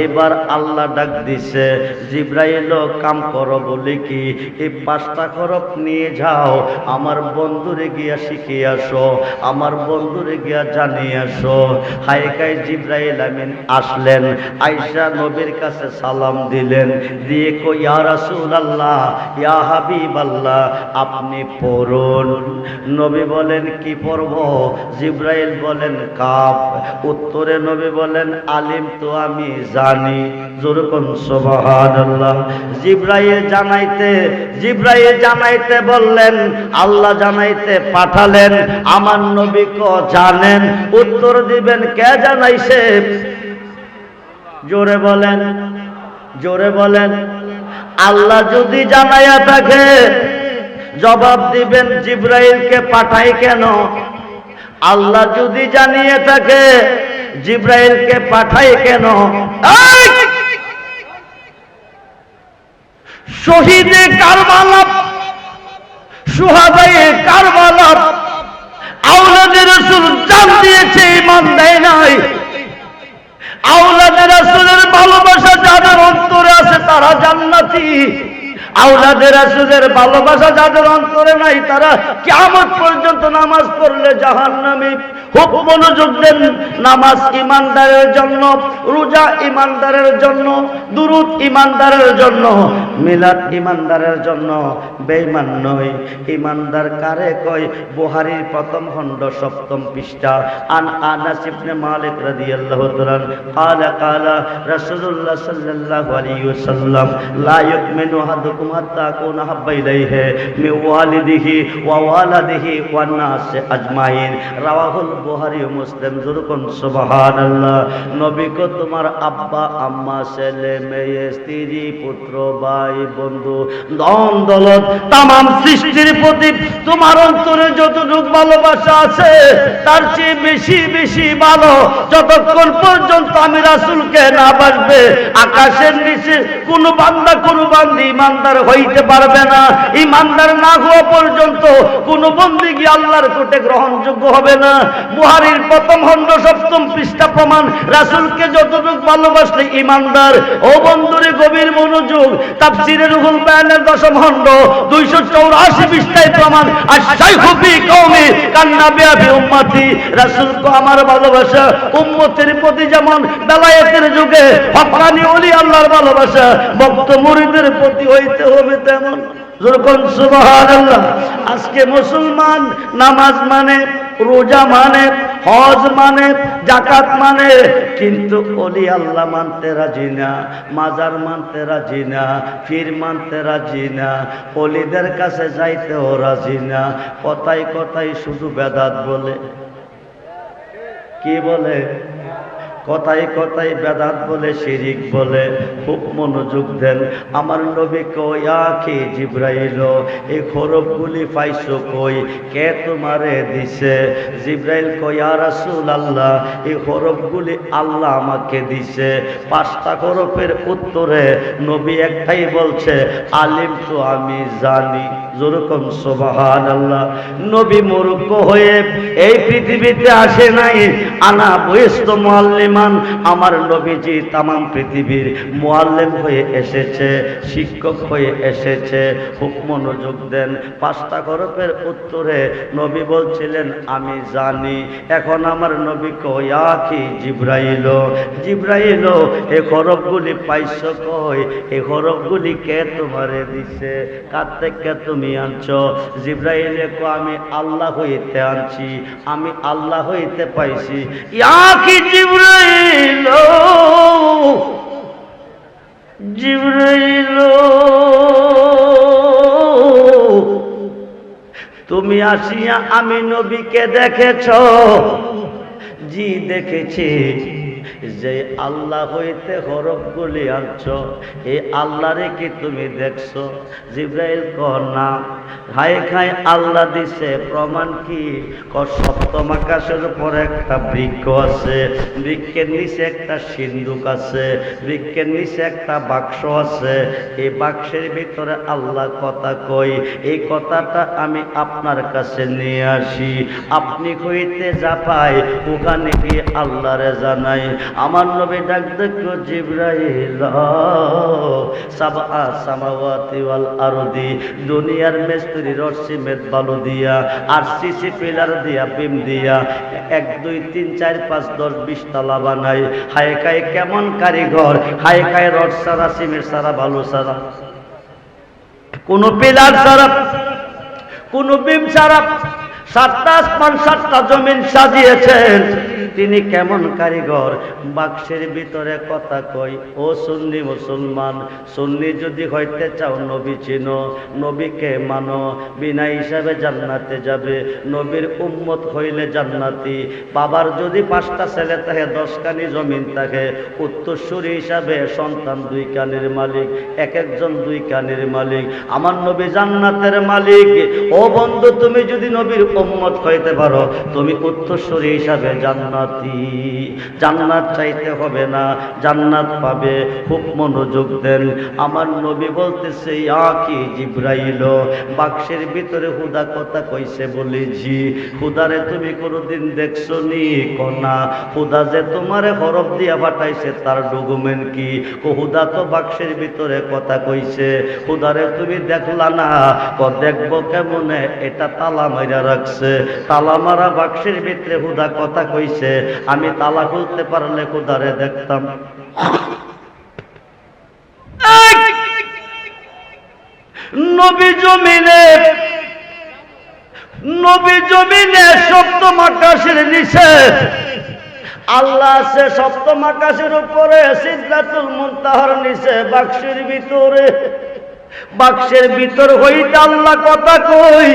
এবার আল্লাহ ডাক দিছে, জিবরাইল কাম করো বলে কি, এই 5টা হরফ নিয়ে যাও, আমার বন্ধুরে গিয়া শিখিয়ে আসো, আমার বন্ধুরে গিয়া জানিয়ে আসো। হায় খায় জিবরাইল আমিন আসলেন, আয়েশা নবীর কাছে সালাম দিলেন, দিয়ে কো ইয়া রাসূলুল্লাহ, ইয়া হাবিবাল্লাহ, আপনি পড়ুন। নবী বলেন কি পড়ব? জিবরাইল বলেন কাফ। উত্তরে নবী বলেন আলিম তো আমি জানি। যেরকম সুবহানাল্লাহ। জিবরাইল জানাইতে বললেন, আল্লাহ জানাইতে পাঠালেন, আমার নবী ক জানেন? উত্তর দিবেন কে জানাইছে? জোরে বলেন, জোরে বলেন। আল্লাহ যদি জানাইয়া থাকে জবাব দিবেন জিবরাইলকে পাঠাই কেন? আল্লাহ যদি জানিয়ে থাকে জিবরাইলকে পাঠাই কেন? শহীদে কারবালা, সুহাদায়ে কারবালা, আওলাদে রাসূল জান দিয়েছে, ঈমান দেয় নাই। আওলাদে রাসূলের ভালোবাসা যাদের অন্তরে আছে তারা জান্নাতি। আওলাদে রাসূলের ভালোবাসা যাদের অন্তরে নাই তারা কিয়ামত পর্যন্ত নামাজ পড়লে জাহান্নামী। খুব মনোযোগ দেন। নামাজ ইমানদারের জন্য, রোজা ইমানদারের জন্য, দুরূদ ইমানদারের জন্য, মিলাদ ইমানদারের জন্য, বেঈমান নয়। ইমানদার কারে কয়? বুখারীর প্রথম খণ্ড 7ম পৃষ্ঠা। আন আনাস ইবনে মালিক রাদিয়াল্লাহু তাআলা قال قال رسول الله صلى الله عليه وسلم لا يؤمن احدكم حتى اكون احب اليه من والده ووالده والناس اجمعين রাওয়াহুল বুখারী ও মুসলিম। যুরকুন সুবহানাল্লাহ। নবী কো তোমার আব্বা আম্মা, ছেলে মেয়ে, স্ত্রী, পুত্র, ভাই, বন্ধু, ধন দৌলত, तमाम সৃষ্টির প্রতি তোমার অন্তরে যতটুকু ভালোবাসা আছে তার চেয়ে বেশি বেশি ভালো যতক্ষণ পর্যন্ত আমি রাসূলকে না বাসবে আকাশের নিচে কোন বান্দা কোন বান্দি ইমানদার হইতে পারবে না। ইমানদার না হওয়া পর্যন্ত কোন বন্দেগী আল্লাহর কোটে গ্রহণযোগ্য হবে না। বুখারীর প্রথম খণ্ড 7ম পৃষ্ঠা প্রমাণ, রাসূলকে যতটুকু ভালোবাসলে ইমানদার। ও বন্ধুরে গভীর মনোযোগ। তাফসীরে রুহুল বায়ানের 10ম খণ্ড 284 পৃষ্ঠায় প্রমাণ, আশ-শাইখু ফি কওমি কান্নাবিয়া ফি উম্মতি। রাসূলকে আমার ভালোবাসা উম্মতের প্রতি যেমন বেলায়েতের যুগে হক্কানি ওলি আল্লাহর ভালোবাসা ভক্ত মুরিদের প্রতি হইতে হবে তেমন। যখন সুবহানাল্লাহ। আজকে মুসলমান নামাজ মানে রোজা মানে, হজ মানে, যাকাত মানে, কিন্তু ওলি আল্লাহ মানতে রাজি না, মাজার মানতে রাজি না, পীর মানতে রাজি না, ওলিদের কাছে যাইতেও রাজি না। কথায় কথায় শুধু বেদাত বলে। কি বলে? কথায় কথায় বেদাত বলে, শিরিক বলে। খুব মনোযোগ দেন। আমার নবী কই, আখি জিব্রাইল, এই খরবগুলি পাইছো কই? কে তোমারে দিছে? জিব্রাইল কই, ইয়া রাসূলুল্লাহ, এই খরবগুলি আল্লাহ আমাকে দিছে। 5টা খরফের উত্তরে নবী একটাই বলছে, আলিম তো আমি জানি। যেরকম সুবহানাল্লাহ। নবী মূর্খ হয়ে এই পৃথিবীতে আসে নাই। আনা বয়স্ত মুআল্লিমান, আমার নবীজি তামাম পৃথিবীর মুআল্লিম হয়ে এসেছে, শিক্ষক হয়ে এসেছে। খুব মনোযোগ দেন। 5টা হরফের উত্তরে নবী বলছিলেন আমি জানি। এখন আমার নবী কই, আখি জিব্রাইল, জিব্রাইল, এই হরফগুলি পাইছো কই? এই হরফগুলি কে তোমারে দিছে? কার থেকে তুমি আনছো? জিব্রাইল কো, আমি আল্লাহ হইতে আনছি, আমি আল্লাহ হইতে পাইছি। ইয়া কি জিব্রাইল, জিব্রাইল, তুমি আসিয়া আমি নবীকে দেখেছো? জি দেখেছি। যে আল্লাহ হইতে হরফগুলি আনছো, এই আল্লাহরে কি তুমি দেখছো? জিব্রাইল কয় না। হায় খায় আল্লাহ দিছে, প্রমাণ কি? সপ্তম আকাশের উপরে একটা বৃক্ষ আছে, বৃক্ষের নিচে একটা সিন্ধুক আছে, বৃক্ষের নিচে একটা বাক্স আছে। এই বাক্সের ভিতরে আল্লাহ কথা কই, এই কথাটা আমি আপনার কাছে নিয়ে আসি। আপনি কইতে যা পাই ওখানে গিয়ে আল্লাহরে জানাই। আমার নবী ডাক দেখো, জিব্রাইল, সাবআ সামাওয়াতি ওয়াল আরদি, দুনিয়ার মিস্ত্রি রসিমেত বালু দিয়া আর সিসি পিলার দিয়া বিম দিয়া 1 2 3 4 5 10 20 তলা বানাই। হায় খায় কেমন কারিগর! হায় খায় রড সারা, সিমেন্ট সারা, বালু সারা, কোন পিলার সারা, কোন বিম সারা, 7টা আসমান 7টা জমিন সাজিয়েছেন। তিনি কেমন কারিগর! বাক্সের ভিতরে কথা কই। ও সুন্নি মুসলমান, সুন্নি যদি হইতে চাও নবী চিনো, নবীকে মানো, বিনা হিসাবে জান্নাতে যাবে। নবীর উম্মত হইলে জান্নাতি। বাবার যদি 5টা ছেলে থাকে, 10 কানি জমিন থাকে, উত্তরসূরি হিসাবে সন্তান 2 কানির মালিক, এক একজন 2 কানির মালিক। আমার নবী জান্নাতের মালিক। ও বন্ধু, তুমি যদি নবীর উম্মত হইতে পারো, তুমি উত্তরসূরি হিসাবে জান্নাতি। জান্নাত চাইতে হবে না, জান্নাত পাবে। খুব মনোযোগ দেন। আমার নবী বলতেছে, আকি জিব্রাইল, বাক্সের ভিতরে হুদা কথা কইছে বলেছি। হুদারে তুমি কোনোদিন দেখছো নি? কোনা হুদা যে তোমারে হরফ দিয়া পাঠাইছে তার ডকুমেন্ট কি? হুদা তো বাক্সের ভিতরে কথা কইছে, হুদারে তুমি দেখলা না? দেখবো কেমনে? এটা তালা মাইরা রাখছে। তালা মারা বাক্সের ভিতরে হুদা কথা কইছে। আমি তালা খুলতে পারলে হুদারে দেখতাম। নবী জমিনে, নবী জমিনে সপ্তম আকাশের নিচে আল্লাহ আছে, সপ্তম আকাশের উপরে সিদরাতুল মুনতাহার নিচে বাক্সের ভিতরে। বাক্সের ভিতর হইতে আল্লাহ কথা কই।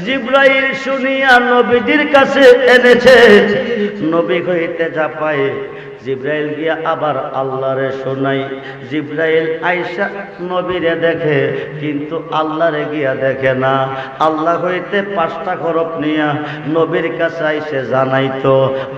জিব্রাইল শুনিয়া নবীজির কাছে এনেছে। নবী হইতে যা পায় জিব্রাইল গিয়া আবার আল্লাহরে শোনাই। জিব্রাইল আয়েশা নবীরে দেখে, কিন্তু আল্লাহরে গিয়া দেখে না। আল্লাহ হইতে 5টা হরফ নিয়া নবীর কাছে আইসে জানাইতো।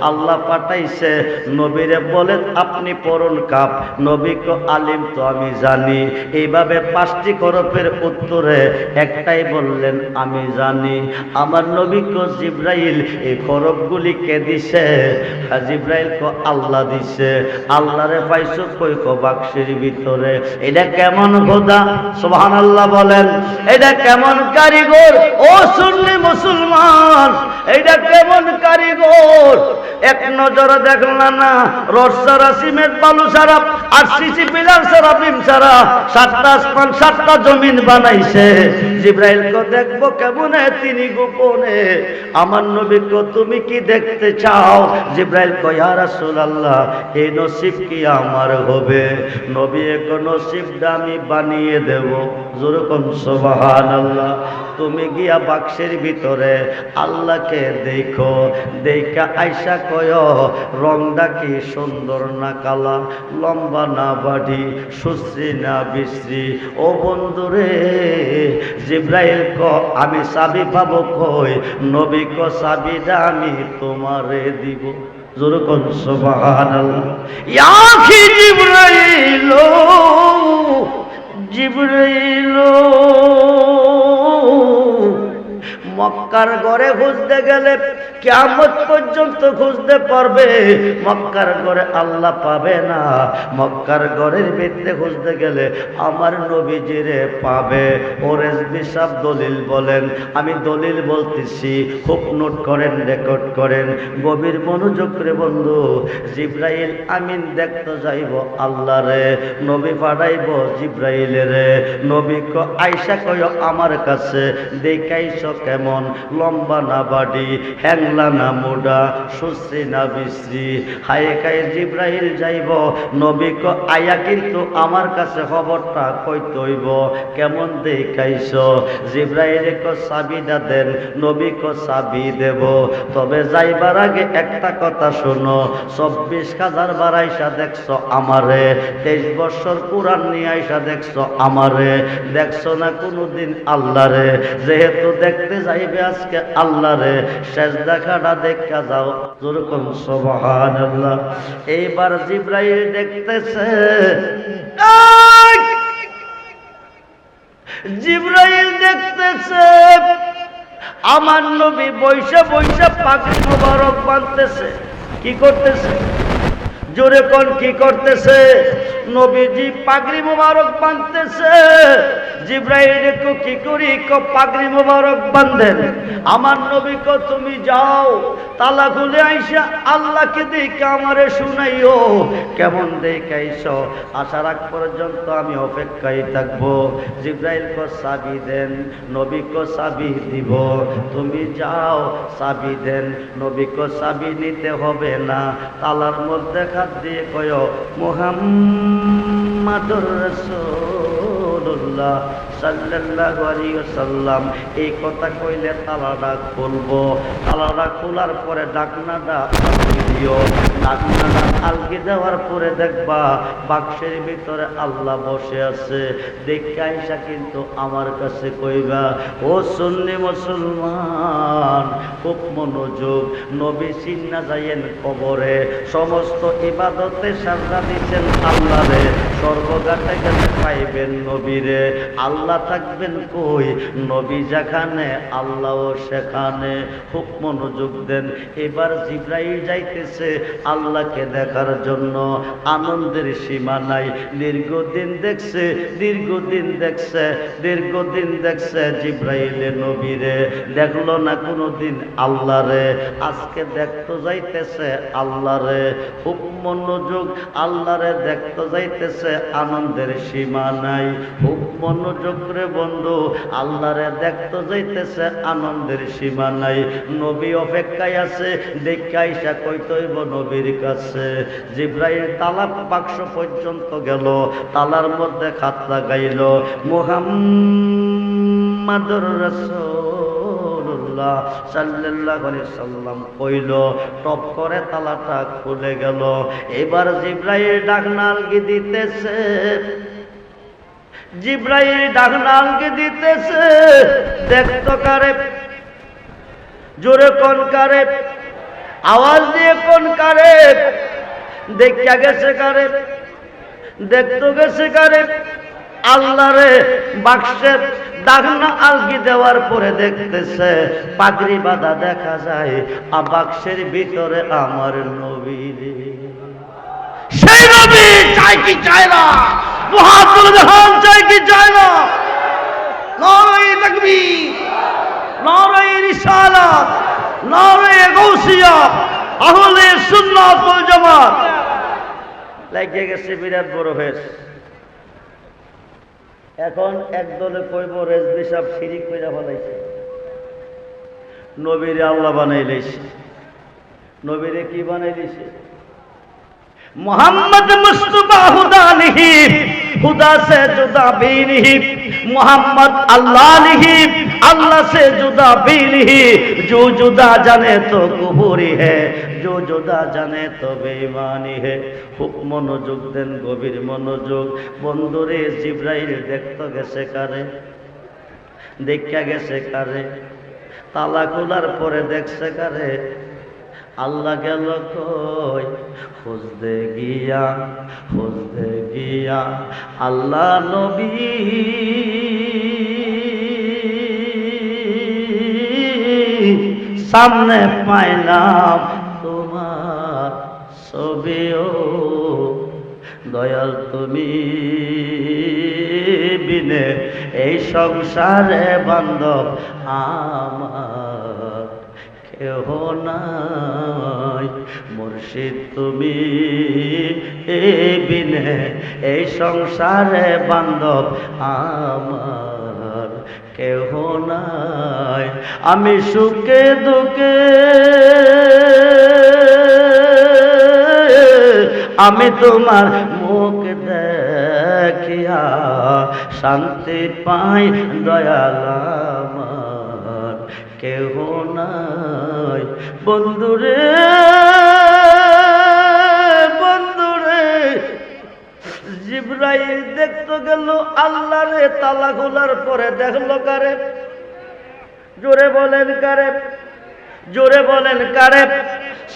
আল্লাহ পাঠাইছে নবীরে, বলে আপনি পড়ুন কাপ। নবী কো, আলিম তো আমি জানি। এইভাবে 5টি হরফের উত্তরে একটাই বললেন, আমি জানি। আমার নবী কো, জিব্রাইল এই হরফগুলি কে দিছে? জিব্রাইল কো, আল্লাহ দিছে। আল্লাহরে পাইছো কই? কো বাক্সের ভিতরে। এটা কেমন খোদা! সুবহানাল্লাহ বলেন। এটা কেমন কারিগর! ও সুন্নি মুসলমান, এইটা কেমন কারিগর, এক নজরে দেখলা না রড ছাড়া সিমেন্ট বালু ছাড়া আর সিসি পিলার ছাড়া বিম ছাড়া 7টা আসমান 7টা জমিন বানাইছে। জিবরাইল কো দেখবো কেমনে, তিনি গোপনে। আমার নবী কো তুমি কি দেখতে চাও? জিবরাইল কো ইয়া রাসূলুল্লাহ এই নসিব কি আমার হবে? নবী কো নসিবটা আমি বানিয়ে দেব। জোরে কোন সুবহানাল্লাহ। তুমি গিয়া বাক্সের ভিতরে আল্লাহকে দেখো, দেখা আয়সা কয় রংটা কি সুন্দর না কালা, লম্বা না বাড়ি, সুশ্রী না বিশ্রী। ও বন্ধুরে, জিবরাইল ক আমি চাবি পাবো কই? নবী ক চাবিটা আমি তোমারে দিব। জোরে কোন সুবহানাল্লাহ। ইয়া কি জিবরাইল, জিবরাইল মক্কার ঘরে খুঁজতে গেলে কিয়ামত পর্যন্ত খুঁজতে পারবে, মক্কার ঘরে আল্লাহ পাবে না। মক্কার ঘরের ভিতরে খুঁজতে গেলে আমার নবীজিরে পাবে। ওরেস বিশাব দলিল বলেন, আমি দলিল বলতেছি, খুব নোট করেন, রেকর্ড করেন, গভীর মনোযোগ করে বন্ধু। জিবরাইল আমিন দেখতে যাইব আল্লাহ রে, নবী পাঠাইব জিবরাইল রে। নবী ক আয়সা কয় আমার কাছে, দেখাইছ কেমন, লম্বা না বাড়ি, হ্যাংলা না মোডা, সুশ্রী না বিশ্রী। হায়ে খায়ে জিবরাইল যাইব, নবী ক আয়া কিন্তু আমার কাছে খবরটা কইতে হইব, কেমন দেখাইছ? জিবরাইল ক চাবিটা দেন। নবী ক চাবি দেব, তবে যাইবার আগে একটা কথা শোনো। 24,000 বার আইসা দেখছ আমারে, 23 বছর কুরআন নিয়ে আইসা দেখছ আমারে, দেখছ না কোনদিন আল্লাহ রে। যেহেতু দেখতে যাইবে আজকে আল্লাহ রে, শেষ দেখাটা দেখা যাও। যেরকম সুবহানাল্লাহ। এইবার জিবরাইল দেখতেছে, জিবরাইল দেখতেছে আমার নবী বৈশা বৈশা পাগড়ি মোবারক বাঁধতেছে। কি করতেছে? জোরে কোন কি করতেছে? নবীজি পাগড়ি মোবারক বাঁধতেছে। জিবরাইল কো কি করি? কো পাগড়ি মোবারক বাঁধেন। আমার নবী কো তুমি যাও, তালা খুলে আইসা আল্লাহকে দেখে আমারে শুনাইও, কেমন দেখাইছ। আসার আগ পর্যন্ত আমি অপেক্ষায় থাকবো। জিবরাইল কো চাবি দেন। নবী কো চাবি দিব। তুমি যাও, চাবি দেন। নবী কো চাবি নিতে হবে না, তালার মধ্যে হাত দিয়ে কয় মুহাম্মাদুর রাসূলুল্লাহ সাল্লাল্লাহু আলাইহি ওয়াসাল্লাম। এই কথা কইলে তালাটা খুলবো। তালাটা খোলার পরে ডাকনাটা আলগি দিও। ডাকনাটা আলগি দেওয়ার পরে দেখবা বাক্সের ভিতরে আল্লাহ বসে আছে। দেখা আইসা কিন্তু আমার কাছে কইবা, ও সুন্নি মুসলমান, খুব মনোযোগ। নবী চিন্না যাইয়েন কবরে, সমস্ত ইবাদতে সাজদা দিচ্ছেন আল্লাহরে, স্বর্গগাতে গেলে পাইবেন নবীরে। আল্লাহ থাকবেন কই? নবী যেখানে আল্লাহও সেখানে। খুব মনোযোগ দেন। এবার জিবরাইল যাইতেছে আল্লাহকে দেখার জন্য। আনন্দের সীমা নাই। দীর্ঘদিন দেখছে, দীর্ঘদিন দেখছে, দীর্ঘদিন দেখছে জিবরাইলে নবীরে, দেখলো না কোনোদিন আল্লাহরে। আজকে দেখতে যাইতেছে আল্লাহরে। খুব মনোযোগ, আল্লাহরে দেখতে যাইতেছে, আনন্দের সীমা নাই। খুব মনোযোগ রে বন্ধু, আল্লাহরে দেখতে যাইতেছে, আনন্দের সীমা নাই। নবী অপেক্ষায় আছে, দেখে আইসা কইতে হইব নবীর কাছে। জিবরাইল তালা বাক্স পর্যন্ত গেল, তালার মধ্যে হাত লাগাইল, মুহাম্মাদুর রাসূলুল্লাহ সাল্লাল্লাহু আলাইহি সাল্লাম কইল, টপ করে তালাটা খুলে গেল। এবার জিবরাইল ডাকনা আলগি দিতেছে, জিবরাইল ডাকনা আলগি দিতেছে। দেখতো কারে? জোরে কোন কারে? আওয়াজ দিয়ে কোন কারে? দেখা গেছে কারে? দেখতো গেছে কারে? আল্লাহরে। বাক্সের ডাকনা আলগি দেওয়ার পরে দেখতেছে পাগড়ি বাঁধা দেখা যায়, আর বাক্সের ভিতরে আমার নবী। সেই নবী চাই কি চায় না? মুহাম্মদ জাহান চাই কি চায় না? নারায়ে তাকবীর, নারায়ে রিসালাত, নারে গাউসিয়া, আহলে সুন্নাত ওয়াল জামাত। লাগিয়ে গেছে বিরাট বড় হয়েছ। এখন একদলে কইব রেজবি সাহেব শিরিক কইরা ফলাইছে, নবীরে আল্লাহ বানাই লইছে। নবীরে কি বানাই দিছে? मोहम्मद मुस्तफा खुदा नहीं, खुदा से जुदा भी नहीं, मोहम्मद अल्लाह नहीं, अल्लाह से जुदा भी नहीं। जो जुदा जाने तो कुफरी है, जो जुदा जाने तो बेईमानी है। খুব মনোযোগ দেন, গভীর মনোযোগ। বন্ধুরে জিবরাইল দেখতে গেছে কারে? দেখা গেছে কারে? তালা খোলার পরে দেখছে কারে? আল্লাহ গেল কই খুঁজতে গিয়া আল্লাহ নবী সামনে পাইলাম তোমার ছবিও। দয়াল তুমি বিনে এই সংসারে বান্ধব আমার কেহ নাই। মুর্শিদ তুমি বিনে এই সংসারে বান্ধব আমার কেহ নাই। আমি সুখে দুঃখে আমি তোমার মুখ দেখিয়া শান্তি পাই, দয়াল আমার কেহ নাই। বন্ধুরে জিবরাইল দেখতে গেল আল্লাহরে, তালা খোলার পরে দেখলো কারে? জোরে বলেন কারে? জোরে বলেন কারে?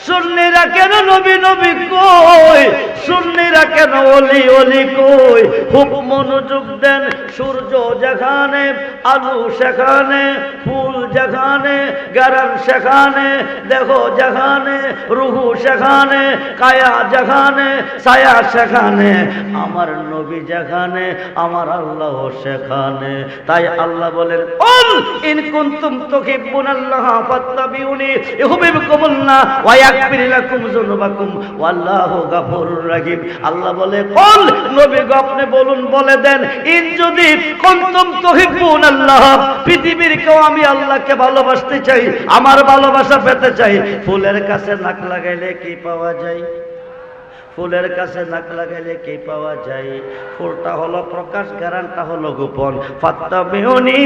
সুন্নিরা কেন নবী নবী কই? সুন্নিরা কেন ওলি ওলি কই? খুব মনোযোগ দেন। সূর্য যেখানে, আলু সেখানে, ফুল যেখানে, গারান সেখানে, দেখো যেখানে, রুহু সেখানে, কায়া যেখানে, ছায়া সেখানে, আমার নবী যেখানে, আমার আল্লাহ সেখানে। তাই আল্লাহ বলেন, কুল ইন কুনতুম তুহিব্বুনাল্লাহ ফাত্তাবিউনি ইউহিব্বুকুমুল্লাহ ওয়া ইয়াগফির লাকুম যুনুবাকুম ওয়াল্লাহু গাফুরুর রহিম। আল্লাহ বলে, কুল নবী গো আপনি বলুন, বলে দেন, ইন যদি কুনতুম তুহিব্বুনাল্লাহ, পৃথিবীর কেউ আমি আল্লাহকে ভালোবাসতে চাই, আমার ভালোবাসা পেতে চাই। ফুলের কাছে নাক লাগাইলে কি পাওয়া যায়? ফুলের কাছে নাক লাগাইলে কি পাওয়া যায়? ফুলটা হলো প্রকাশ, গারানটা হলো গোপন। ফাত্তাবিউনি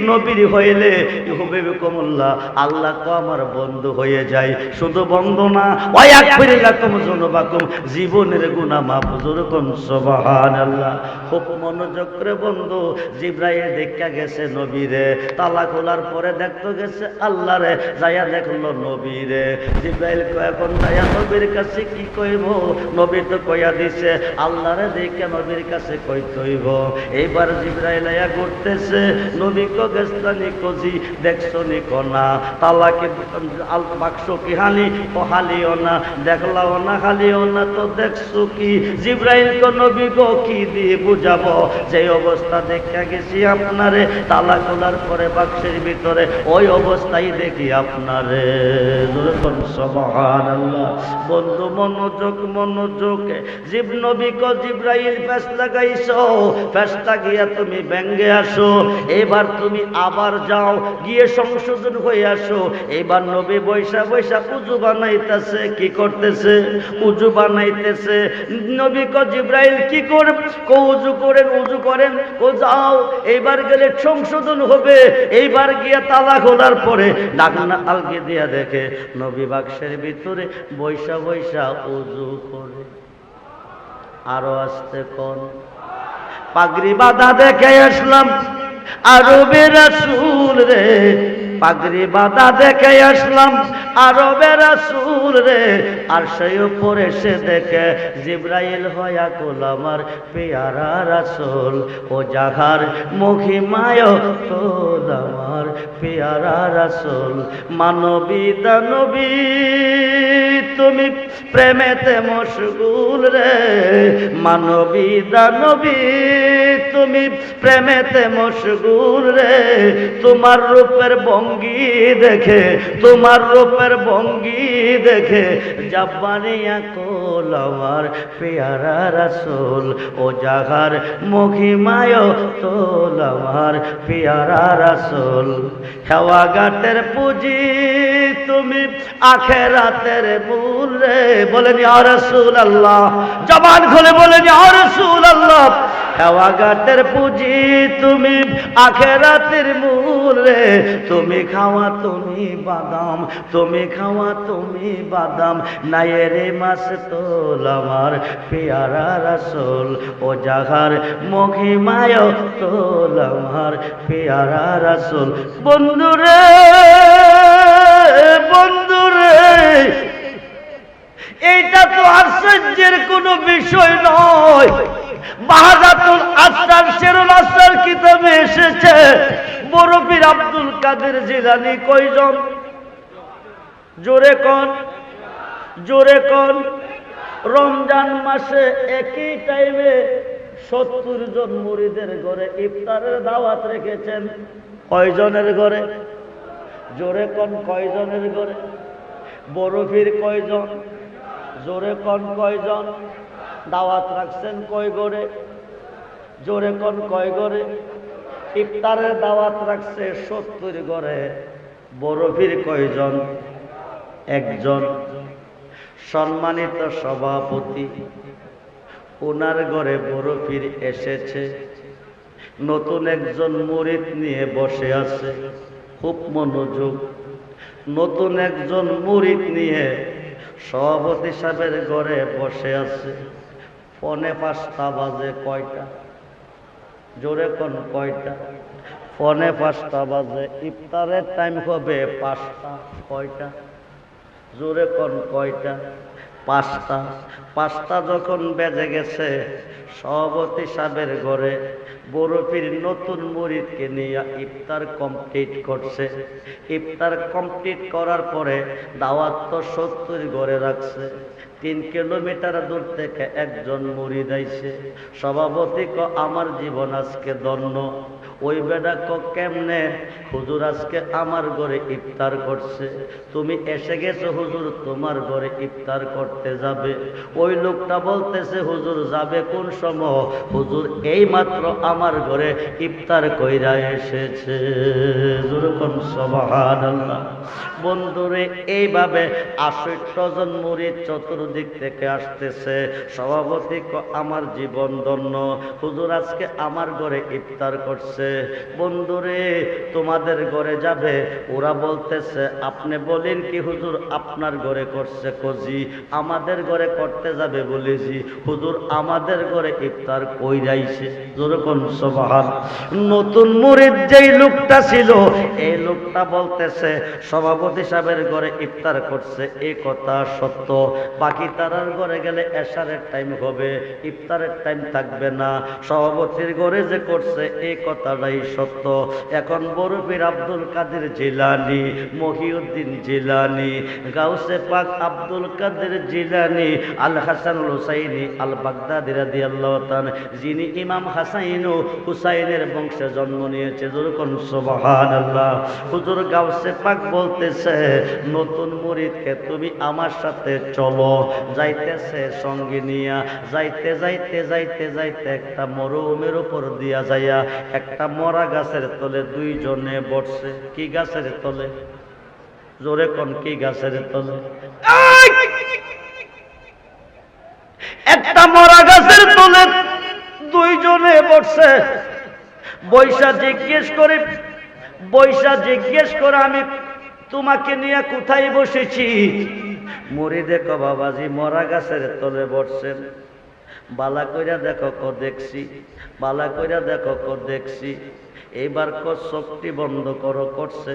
নবীর হইলে ইউহিব্বুকুমুল্লাহ, আল্লাহ তো আমার বন্ধু হয়ে যায়। শুধু বন্ধু না, ওয়া ইয়াগফির লাকুম যুনুবাকুম, জীবনের গুনাহ মাফ। যুরকুন সুবহানাল্লাহ। খুব মনোযোগ করে বন্ধু, জিবরাইল দেখা গেছে নবীরে, তালা খোলার পরে দেখতে গেছে আল্লাহরে, যাইয়া দেখলো নবীরে। জিবরাইল এখন যাইয়া নবীর কাছে কি কইব? নবী তো কইয়া দিছে, আল্লাহরে দেখে নবীর কাছে কইতে হইব। এইবার জিবরাইল আয়া ঘুরতেছে, নবী কো গেছতানি কোজি, দেখছো নি কোনা? তালাকে বাক্স কি হালি? ও হালিও না। দেখলাও না, হালিও না, তো দেখছো কি? জিবরাইল কো নবী গো কি দিয়ে বুঝাবো? যে অবস্থা দেখা গেছি আপনারে, তালা খোলার পরে বাক্সের ভিতরে ওই অবস্থায় দেখি আপনারে। সুবহানাল্লাহ। বন্ধু মনোযোগ মনোযোগ। জিব নবী কো জিবরাইল ফেস লাগাইছো, ফেসটা গিয়া তুমি ব্যাঙ্গে আসো। এবার তুমি আবার যাও, গিয়ে সংশোধন হয়ে আসো। এবার নবী বৈশা বৈশা উজু বানাইতেছে। কি করতেছে? উজু বানাইতেছে। নবী কো জিবরাইল কি করে? কো উজু করেন, উজু করেন। ও যাও, এইবার গেলে সংশোধন হবে। এইবার গিয়া তালা খোলার পরে ডাকনা আলগে দিয়া দেখে নবী বাক্সের ভিতরে বৈশা বৈশা উজু করে। আরো আসতে কোন পাগড়ি বাঁধা দেখে আসলাম আরবের রাসূল রে, পাগড়ি বাঁধা দেখে আসলাম আরবের রাসূল রে। আর সেই উপরে সে দেখে জিবরাইল হয়া কুল আমার পেয়ারা রাসূল। ও জাহার মহিমায় তোল আমার পেয়ারা রাসূল। মানবী দানবী তুমি প্রেমেতে মশগুল রে, মানবী দানবী তুমি প্রেমেতে মশগুল রে, তোমার রূপের ভঙ্গি দেখে, তোমার রূপের ভঙ্গি দেখে জাব্বানিয়া কোল আমার পেয়ারা রাসূল, ও জাগার মহিমায় তোল আমার পেয়ারা রাসূল। হেওয়া ঘাটের পুঁজি তুমি আখেরাতের মূল রে, বলেন ইয়া রাসূলুল্লাহ, জবান খুলে বলেন ইয়া রাসূলুল্লাহ। হেওয়া ঘাটের পুঁজি তুমি আখেরাতের মূল রে, তুমি খাওয়া তুমি বাদাম, তুমি খাওয়া তুমি বাদাম, নায়েরে মাছ তোল আমার পেয়ারা রাসূল, ও জাগার মহিমায় তোল আমার পেয়ারা রাসূল। বন্ধুরে বন্ধুরে, এইটা তো আশ্চর্যের কোনো বিষয় নয়। বাহাদাতুল আসরার শেরুল আসরার কিতাবে এসেছে বড় পীর আব্দুল কাদের জিলানী কয়জন? জোরে কোন, জোরে কোন। রমজান মাসে একই টাইমে 70 জন মুরিদের ঘরে ইফতারের দাওয়াত রেখেছেন। কয়জনের ঘরে? জোরে কোন, কয়জনের ঘরে? বড় পীর কয়জন? জোরে কোন, কয়জন? দাওয়াত রাখছেন কয় ঘরে? জোরে কোন, কয় ঘরে? ইফতারের দাওয়াত রাখছে 70 ঘরে। বড় পীর কয়জন? একজন। সম্মানিত সভাপতি, ওনার ঘরে বড় পীর এসেছে, নতুন একজন মুরিদ নিয়ে বসে আছে। খুব মনোযোগ। নতুন একজন মুরিদ নিয়ে সভাপতি সাহেবের ঘরে বসে আছে। 4:45 বাজে। কয়টা? জোরে কোন, কয়টা? 4:45 বাজে। ইফতারের টাইম হবে 5টা। কয়টা? জোরে কোন, কয়টা? 5টা। 5টা যখন বেজে গেছে, সভাপতি সাহেবের ঘরে বড় পীর নতুন মুরিদকে নিয়ে ইফতার কমপ্লিট করছে। ইফতার কমপ্লিট করার পরে দাওয়াত তো 70 ঘরে রাখছে। 3 কিলোমিটার দূর থেকে একজন মুরিদ আইছে। সভাপতি ক আমার জীবন আজকে ধন্য। ওই বেটা ক কেমনে? হুজুর আজকে আমার ঘরে ইফতার করছে, তুমি এসে গেছো হুজুর তোমার ঘরে ইফতার করতে যাবে। ওই লোকটা বলতেছে হুজুর যাবে কোন সময়? হুজুর এই মাত্র আমার ঘরে ইফতার কইরা এসেছে। যেরকম সুবহানাল্লাহ। বন্ধুরে, এইভাবে 68 জন মুরিদ চতুর্দিক থেকে আসতেছে। সভাপতি ক আমার জীবন ধন্য, হুজুর আজকে আমার ঘরে ইফতার করছে। বন্ধুরে, তোমাদের ঘরে যাবে। ওরা বলতেছে আপনি বলেন কি হুজুর আপনার ঘরে করছে? কজি আমাদের ঘরে করতে যাবে বলেছি। হুজুর আমাদের ঘরে ইফতার কইরাইছে। যেরকম সুবহান। নতুন মুরিদ যেই লোকটা ছিল, এই লোকটা বলতেছে সভাপতি সাহেবের ঘরে ইফতার করছে, এই কথা সত্য। বাকি তারার ঘরে গেলে এশারের টাইম হবে, ইফতারের টাইম থাকবে না। সভাপতির ঘরে যে করছে এই কথাটাই সত্য। এখন বড় পীর আব্দুল কাদের জিলানী, মহিউদ্দিন জিলানী, গাউসে পাক আব্দুল কাদের জিলানী, আল হাসানুল হুসাইনি আল বাগদাদি রাদিয়াল্লাহু তাআলা, যিনি ইমাম হাসান ও হুসাইনের বংশে জন্ম নিয়েছে। যেরকম সুবহানাল্লাহ। হুজুর গাউসে পাক বলতেছে নতুন মুরিদকে তুমি আমার সাথে চলো। যাইতেছে সঙ্গে নিয়া, যাইতে যাইতে যাইতে যাইতে একটা মরুভূমির উপর দিয়া যাইয়া একটা মরা গাছের তলে 2 জনে বসছে। কি গাছের তলে? জোরে কোন, কি গাছের তলে? একটা মরা গাছের তলে 2 জনে বসছে। বৈশা জিজ্ঞেস করে আমি তোমাকে নিয়ে কোথায় বসেছি? মুরিদে ক বাবাজি মরা গাছের তলে বসছেন। বালা কইরা দেখো ক দেখছি, বালা কইরা দেখো ক দেখছি। এইবার চোখটি বন্ধ করছে,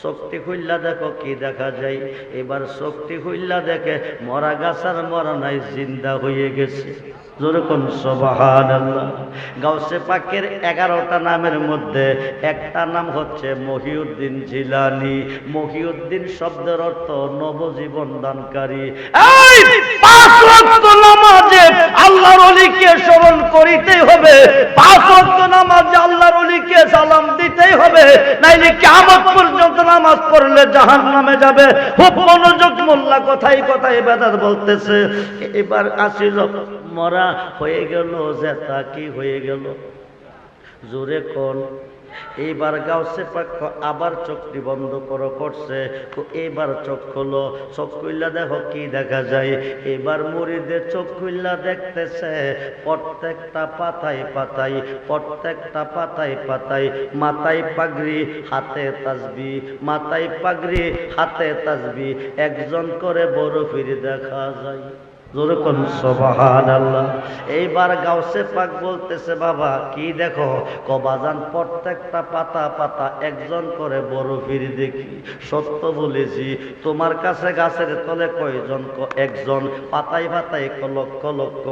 চোখটি খুললা দেখো কি দেখা যায়। এবার চোখটি খুললা দেখে মরা গাছার মরা নাই, জিন্দা হয়ে গেছে। যেরকম সুবহানাল্লাহ। গাউসে পাকের 11টা নামের মধ্যে একটা নাম হচ্ছে মহিউদ্দিন জিলানী। মহিউদ্দিন শব্দের অর্থ নবজীবন দানকারী। এই 5 ওয়াক্ত নামাজে আল্লাহর ওলিকে স্মরণ করিতেই হবে, 5 ওয়াক্ত নামাজে আল্লাহর ওলিকে সালাম দিতেই হবে, নাইলে কিয়ামত পর্যন্ত নামাজ পড়লে জাহান্নামে যাবে। খুব মনোযোগ, মোল্লা কথাই কথাই বেদাত বলতেছে। এবার আসিল মরা হয়ে গেল, জেতা কি হয়ে গেল, জোরে কোন। এইবার গাউসে পাক আবার চোখটি বন্ধ করছে, তো এবার চোখ খোলো, চোখ খুললা দেখো কি দেখা যায়। এবার মুরিদের চোখ খুললা দেখতেছে প্রত্যেকটা পাতায় পাতায়, প্রত্যেকটা পাতায় পাতায় মাথায় পাগড়ি, হাতে তাসবিহ, মাথায় পাগড়ি, হাতে তাসবিহ, একজন করে বরফির দেখা যায়। যেরকম সুবহানাল্লাহ। এইবার গাউসে পাক বলতেছে বাবা কি দেখো, কবাজান প্রত্যেকটা পাতা পাতা একজন করে বরফির দেখি। সত্য বলেছি, তোমার কাছে গাছের তলে কয়জন? একজন। পাতায় পাতায় লক্ষ লক্ষ।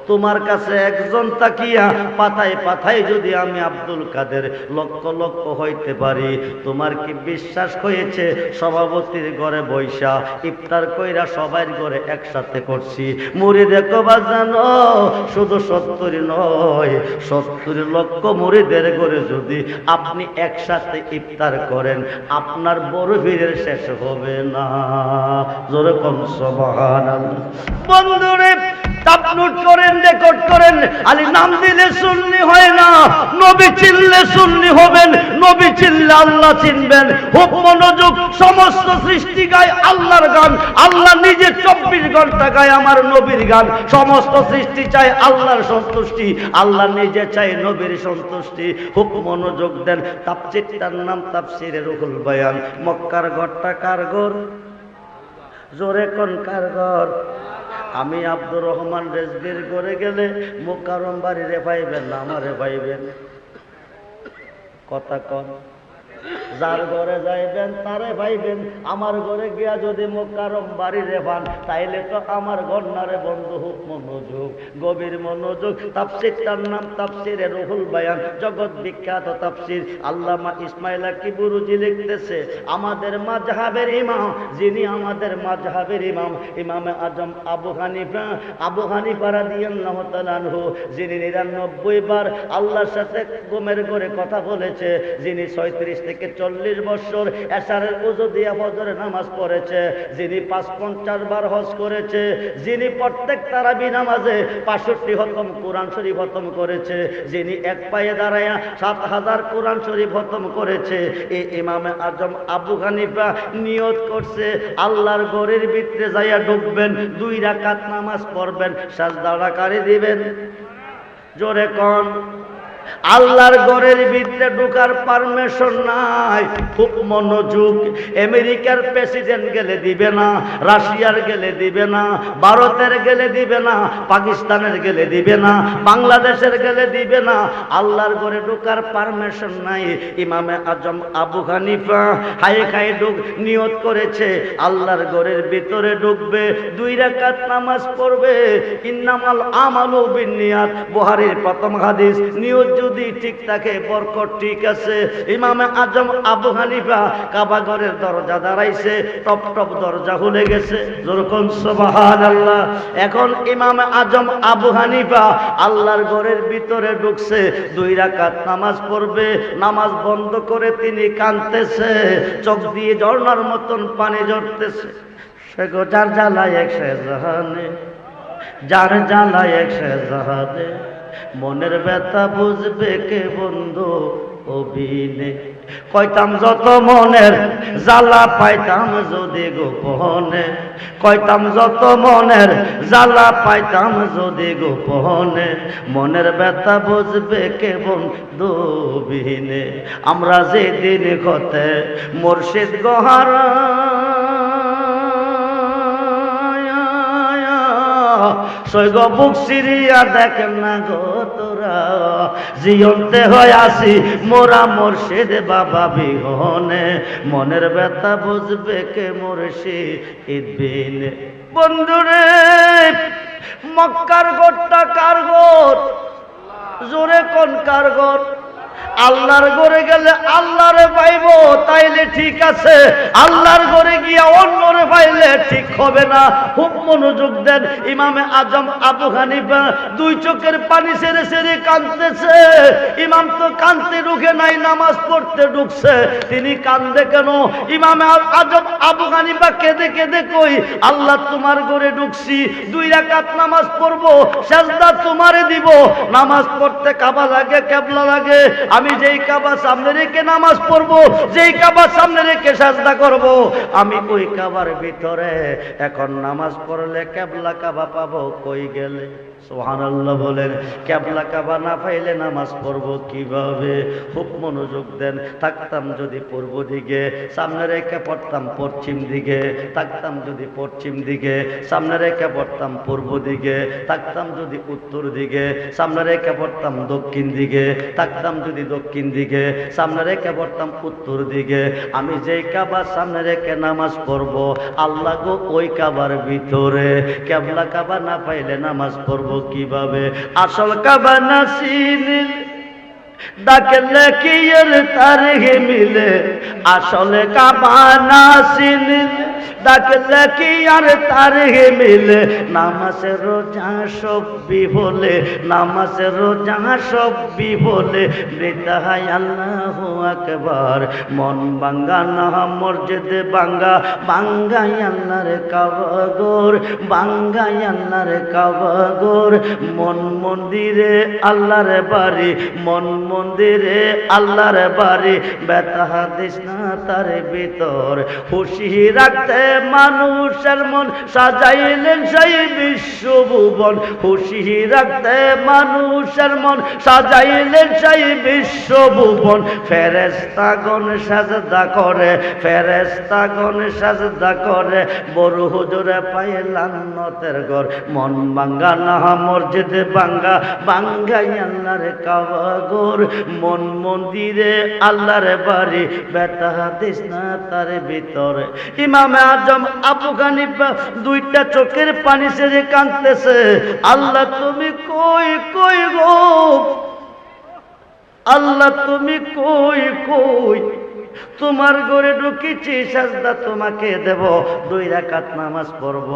তোমার কাছে একজন তাকিয়া পাতায় পাতায় যদি আমি আব্দুল কাদের লক্ষ লক্ষ হইতে পারি, তোমার কি বিশ্বাস হয়েছে? সভাপতির ঘরে বৈশা ইফতার কইরা সবার ঘরে একসাথে করছি। মুরিদ কবা জানো, শুধু 70 নয়, 70 লক্ষ মুরিদের ঘরে যদি আপনি একসাথে ইফতার করেন, আপনার বরফিরের শেষ হবে না। যেরকম সুবহানাল্লাহ। বন্ধুরে আপলোড করেন, রেকর্ড করেন। আলী নাম দিলে সুন্নি হয় না, নবী চিনলে সুন্নি হবেন, নবী চিনলে আল্লাহ চিনবেন। খুব মনোযোগ। সমস্ত সৃষ্টি গায় আল্লাহর গান, আল্লাহ নিজে 24 ঘন্টা গায় আমার নবীর গান। সমস্ত সৃষ্টি চায় আল্লাহর সন্তুষ্টি, আল্লাহ নিজে চায় নবীর সন্তুষ্টি। খুব মনোযোগ দেন। তাফসীরটার নাম তাফসীরে রুহুল বায়ান। মক্কার ঘরটা কার ঘর? জোরে কোন কার ঘর? আমি আব্দুর রহমান রেজবির ঘরে গেলে মুকাররম বাড়িরে পাইবেন না আমারে পাইবেন? কথা কন। যার ঘরে যাইবেন তারে পাইবেন। আমার ঘরে গিয়া যদি মুকাররম বাড়িরে পান, তাইলে তো আমার গন্নারে বন্ধু। খুব মনোযোগ, গভীর মনোযোগ। তাফসীরটার নাম তাফসীরে রুহুল বায়ান, জগৎ বিখ্যাত তাফসীর। আল্লামা ইসমাইল কিবুরুজি লিখতেছে, আমাদের মাযহাবের ইমাম, যিনি আমাদের মাযহাবের ইমাম, ইমামে আজম আবু হানিফা, আবু হানিফা রাদিয়াল্লাহু তাআলা আনহু, যিনি 99 বার আল্লাহর সাথে ঘুমের ঘরে কথা বলেছে, যিনি 36 থেকে 40 বছর এশারের ওযু দিয়া ফজরের নামাজ পড়েছে, যিনি 55 বার হজ করেছে, যিনি প্রত্যেক তারাবি নামাজে 65 খতম কোরআন শরীফ খতম করেছে, যিনি এক পায়ে দাঁড়ায়া 7000 কোরআন শরীফ খতম করেছে, এই ইমামে আজম আবু হানিফা নিয়ত করছে আল্লাহর ঘরের ভিতরে যাইয়া ঢুকবেন, 2 রাকাত নামাজ পড়বেন, সাজদা রাকারি দিবেন। জোরে কোন। আল্লাহর ঘরের ভিতরে ঢোকার পারমিশন নাই। খুব মনোযোগ। আমেরিকার প্রেসিডেন্ট গেলে দিবে না, রাশিয়ার গেলে দিবে না, ভারতের গেলে দিবে না, পাকিস্তানের গেলে দিবে না, বাংলাদেশের গেলে দিবে না। আল্লাহর ঘরে ঢোকার পারমিশন নাই। ইমামে আজম আবু হানিফা হায়ে খায়ে নিয়ত করেছে আল্লাহর ঘরের ভিতরে ঢুকবে, 2 রাকাত নামাজ পড়বে। ইন্নামাল আমালু বিন্নিয়াত, বুখারীর প্রথম হাদিস। নিয়ত যদি ঠিক থাকে বরকত ঠিক আছে। ইমামে আজম আবু হানিফা কাবা ঘরের দরজা দাঁড়াইছে, টপ টপ দরজা খুলে গেছে। যেরকম সুবহানাল্লাহ। এখন ইমামে আজম আবু হানিফা আল্লাহর ঘরের ভিতরে ঢুকছে, 2 রাকাত নামাজ পড়বে। নামাজ বন্ধ করে তিনি কাঁদতেছে, চোখ দিয়ে ঝর্ণার মতন পানি ঝরতেছে। সে গো যার জ্বালায় এক সে জাহানে, যার জ্বালায় এক সে জাহানে, মনের ব্যথা বুঝবে কে বন্ধু অভিনে। কইতাম যত মনের জ্বালা পাইতাম যদি গোপনে, কইতাম যত মনের জ্বালা পাইতাম যদি গোপনে, মনের ব্যথা বুঝবে কে বন্ধু অভিনে। আমরা যেদিন হতে মুর্শিদ গোহারা সৈগ বুক সিরিয়া দেখেন না গো তোরা, জিয়ন্তে হয় আসি মোরা মুর্শিদ বাবা বিহনে, মনের ব্যথা বুঝবে কে মুর্শিদ বিনে। বন্ধুরে মক্কার গোরটা কার গোর? জোরে কোন কার গোর? আল্লাহর ঘরে গেলে আল্লাহরে পাইব তাইলে ঠিক আছে, আল্লাহর ঘরে গিয়া অন্যরে পাইলে ঠিক হবে না। খুব মনোযোগ দেন। ইমামে আজম আবু হানিফা দুই চোখের পানি ছেড়ে ছেড়ে কাঁদতেছে। ইমাম তো কাঁদতে ঢুকে নাই, নামাজ পড়তে ঢুকছে। তিনি কান্দে কেন? ইমামে আজম আবু হানিফা কেঁদে কেঁদে কই, আল্লাহ তোমার ঘরে ঢুকছি, 2 রাকাত নামাজ পড়বো, সেজদা তোমারে দিব। নামাজ পড়তে কাবা লাগে, কেবলা লাগে। আমি যেই কাবা সামনে রেখে নামাজ পড়বো, যেই কাবা সামনে রেখে সাজদা করব, আমি ওই কাবার ভিতরে। এখন নামাজ পড়লে কেবলা কাবা পাবো কই গেলে? সুবহানাল্লাহ বলেন। কেবলা কাবা না পাইলে নামাজ পড়বো কিভাবে? খুব মনোযোগ দেন। থাকতাম যদি পূর্ব দিকে, সামনে রেখে পড়তাম পশ্চিম দিকে। থাকতাম যদি পশ্চিম দিকে, সামনে রেখে পড়তাম পূর্ব দিকে। থাকতাম যদি উত্তর দিকে, সামনে রেখে পড়তাম দক্ষিণ দিকে। থাকতাম যদি দক্ষিণ দিকে, সামনে রেখে পড়তাম উত্তর দিকে। আমি যেই কাবার সামনে রেখে নামাজ পড়বো, আল্লাহ গো ওই কাবার ভিতরে। কেবলা কাবা না পাইলে নামাজ পড়বো কিভাবে? আসল কাবা না চিনিলে ডাকলে কি এর তারিখ মিলে? আসলে কাবা না চিনিলে ডাকলে কি আর তারিখ মিলে? নামাজের রোজা সব বিফলে, নামাজের রোজা সব বিফলে। বৃতাহায় আল্লাহু আকবার, মন বাঙ্গা না মসজিদে বাঙ্গা, বাঙ্গাই আল্লাহর কাবাগর, বাঙ্গাই আল্লাহর কাবাগর। মন মন্দিরে আল্লাহর বাড়ি, মন মন্দিরে আল্লাহর বাড়ি। ব্যথা দিস না তার ভিতর, খুশি রাখতে মানুষের মন সাজাইলেন সেই বিশ্বভুবন। খুশি রাখতে মানুষের মন সাজাইলেন সেই বিশ্বভুবন। ফেরেশতাগণ সাজদা করে, ফেরেশতাগণ সাজদা করে। বড় হুজুরে পায় লান্নতের ঘর, মন বাঙ্গা না মসজিদে বাঙ্গা, বাঙ্গাই আল্লাহর কাবাগর। মন মন্দিরে আল্লাহর বাড়ি, ব্যথা দিস না তার ভিতরে। ইমামে আজম আবু হানিফা 2টা চোখের পানি ছেড়ে কাঁদতেছে। আল্লাহ তুমি কই কই গো? আল্লাহ তুমি কই কই? তোমার ঘরে ঢুকেছি, সাজদা তোমাকে দেব, 2 রাকাত নামাজ পড়ব।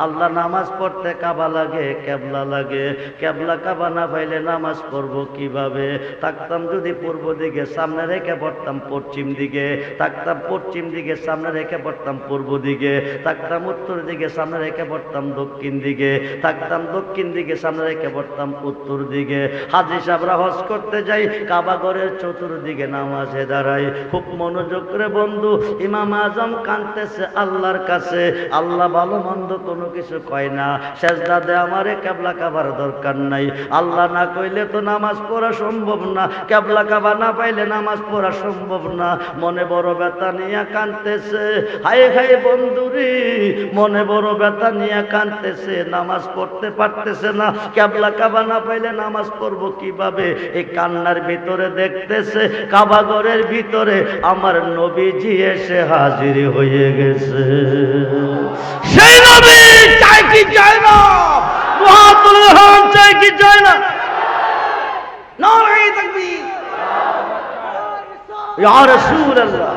আল্লাহ নামাজ পড়তে কাবা লাগে, কেবলা লাগে। কেবলা কাবা না পাইলে নামাজ পড়ব কিভাবে? থাকতাম যদি পূর্ব দিকে, সামনে রেখে পড়তাম পশ্চিম দিকে। থাকতাম পশ্চিম দিকে, সামনে রেখে পড়তাম পূর্ব দিকে। থাকতাম উত্তর দিকে, সামনে রেখে পড়তাম দক্ষিণ দিকে। থাকতাম দক্ষিণ দিকে, সামনে রেখে পড়তাম উত্তর দিকে। হাজী সাহেবরা হজ করতে যাই, কাবা ঘরের চতুর্দিকে নামাজে দাঁড়াই। খুব মনোযোগ করে বন্ধু, ইমাম আজম কাঁদতেছে আল্লাহর কাছে। আল্লাহ ভালো মন্দ কোনো কিছু কয় না, সেজদা দে আমারে, কেবলা কাবার দরকার নাই। আল্লাহ না কইলে তো নামাজ পড়া সম্ভব না, কেবলা কাবা না পাইলে নামাজ পড়া সম্ভব না। মনে বড় ব্যথা নিয়ে কাঁদতেছে। হায় হায় বন্ধুরি, মনে বড় ব্যথা নিয়ে কাঁদতেছে। নামাজ পড়তে পারতেছে না, কেবলা কাবা না পাইলে নামাজ পড়বো কিভাবে? এই কান্নার ভিতরে দেখতেছে কাবা ঘরের ভিতরে আমার নবীজি এসে হাজির হয়ে গেছে। সেই নবী চাই কি চাই না? মুহাম্মদুর রাসূল চাই কি চাই না? নারে তাকবীর, ইয়া রাসূলুল্লাহ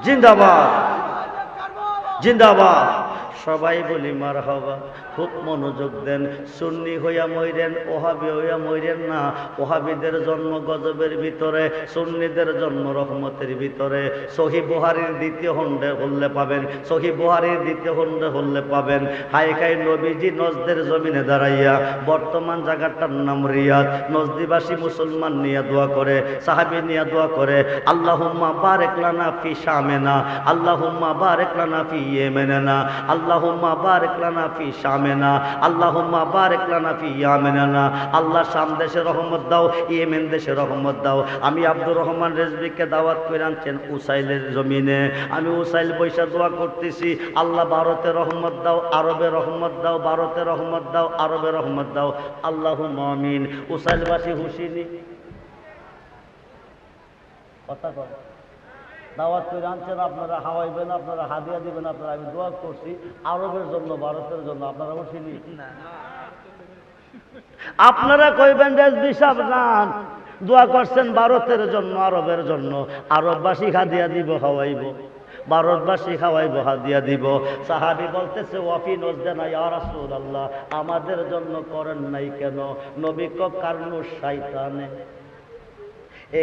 জিন্দাবাদ, জিন্দাবাদ। সবাই বলি মারহাবা। খুব মনোযোগ দেন। সুন্নি হইয়া মইরেন, ওহাবি হইয়া মইরেন না। ওহাবিদের জন্ম গজবের ভিতরে, সুন্নিদের জন্ম রহমতের ভিতরে। সহিহ বুখারীর 2য় খণ্ডে হলে পাবেন, সহিহ বুখারীর 2য় খণ্ডে হলে পাবেন। হায় খাই নবীজি নজদের জমিনে দাঁড়াইয়া, বর্তমান জায়গাটার নাম রিয়াদ, নজদিবাসী মুসলমান নিয়ে দোয়া করে, সাহাবী নিয়ে দোয়া করে, আল্লাহুম্মা বারিক লানা ফি শামিনা, আল্লাহুম্মা বারিক লানা ফি ইয়েমেনা, আল্লাহ আল্লাহুম্মা বারিক লানা ফি শামিনা, আল্লাহুম্মা বারিক লানা ফি ইয়ামিনা। আল্লাহ শাম দেশে রহমত দাও, ইয়েমেন দেশে রহমত দাও। আমি আব্দুর রহমান রেজবিকে দাওয়াত করে আনছেন উসাইলের জমিনে। আমি উসাইল বৈশা দোয়া করতেছি, আল্লাহ ভারতে রহমত দাও, আরবে রহমত দাও, ভারতে রহমত দাও, আরবে রহমত দাও। আল্লাহুম্মা আমিন। উসাইলবাসী হুশিনি কথা কর, দাওয়াত করে আনছেন, আপনারা হাওয়াইবেন, আপনারা হাদিয়া দিবেন, আপনারা আমি দোয়া করছি আরবের জন্য, ভারতের জন্য। আপনারা হুশিনি? আপনারা কইবেন রেজবি সাহেব যান, দোয়া করছেন ভারতের জন্য, আরবের জন্য, আরববাসী হাদিয়া দিব, হাওয়াইব, ভারতবাসী খাওয়াইব, হাদিয়া দিব। সাহাবী বলতেছে ওয়াফি নজদানা ইয়া রাসূলুল্লাহ, আমাদের জন্য করেন নাই কেন? নবী ক কারণু শয়তানে,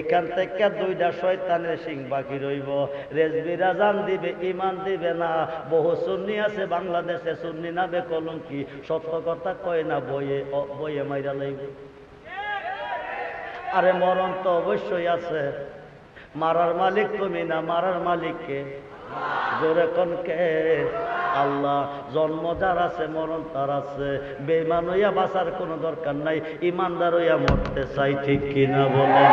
এখান থেকে দুইটা শয়তানের সিং বাকি রইব। রেজবিরা জান দিবে, ইমান দিবে না। বহু সুন্নি আছে বাংলাদেশে, সুন্নি নামে কলঙ্কি, সত্য কথা কয় না, বইয়ে বইয়ে মাইরা লইবে। আরে মরণ তো অবশ্যই আছে, মারার মালিক তুমি না, মারার মালিককে জোরে কোন কে? আল্লাহ। জন্ম যার আছে, মরণ তার আছে। বেঈমান হইয়া বাঁচার কোনো দরকার নাই, ইমানদার হইয়া মরতে চাই, ঠিক কিনা বলেন?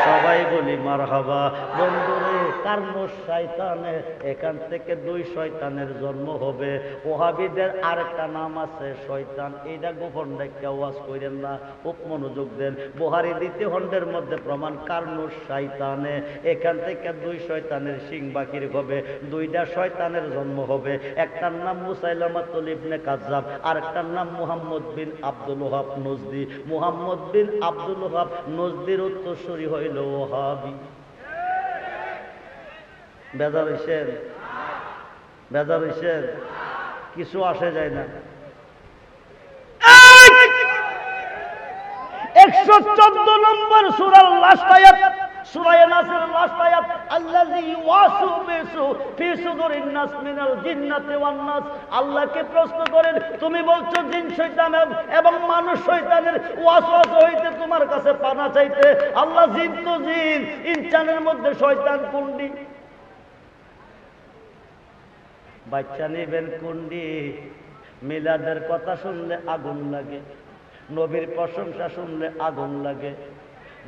সবাই বলি মারহাবা। বন্ধুরে, কারণ শয়তানে, এখান থেকে দুই শয়তানের জন্ম হবে। ওহাবিদের আরেকটা নাম আছে শয়তান, এইটা গোপন রেখে ওয়াজ করেন না, খুব মনোযোগ দেন। বুখারী 2 খণ্ডের মধ্যে প্রমাণ, কারণ শয়তানে, এখান থেকে দুই শয়তানের সিং বাকির হবে, দুইটা শয়তানের জন্ম হবে। একটার নাম মুসাইলামাতুল ইবনে কাজ্জাব, আরেকটার নাম মুহাম্মদ বিন আব্দুল ওহাব নজদি। মুহাম্মদ বিন আব্দুল ওহাব নজদির উত্তরসূরি হইল ওহাবি। বেজার হইছেন? বেজার হইছেন? কিছু আসে যায় না। 114 নম্বর সূরার লাস্ট আয়াত, সূরা নাসের লাস্ট আয়াত, আল্লাযী ইউওয়াসু বিসু ফি সুদুরিন নাস মিনাল জিন্নাতি ওয়ান নাস। আল্লাহকে প্রশ্ন করেন, তুমি বলছো জিন শয়তান এবং মানুষ শয়তানের ওয়াসওয়াসা হইতে তোমার কাছে পানা চাইতে। আল্লাহ, জিন তো জিন, ইনসানের মধ্যে শয়তান কোনটি? বাচ্চা নিবেন কোনটি? মিলাদের কথা শুনলে আগুন লাগে, নবীর প্রশংসা শুনলে আগুন লাগে,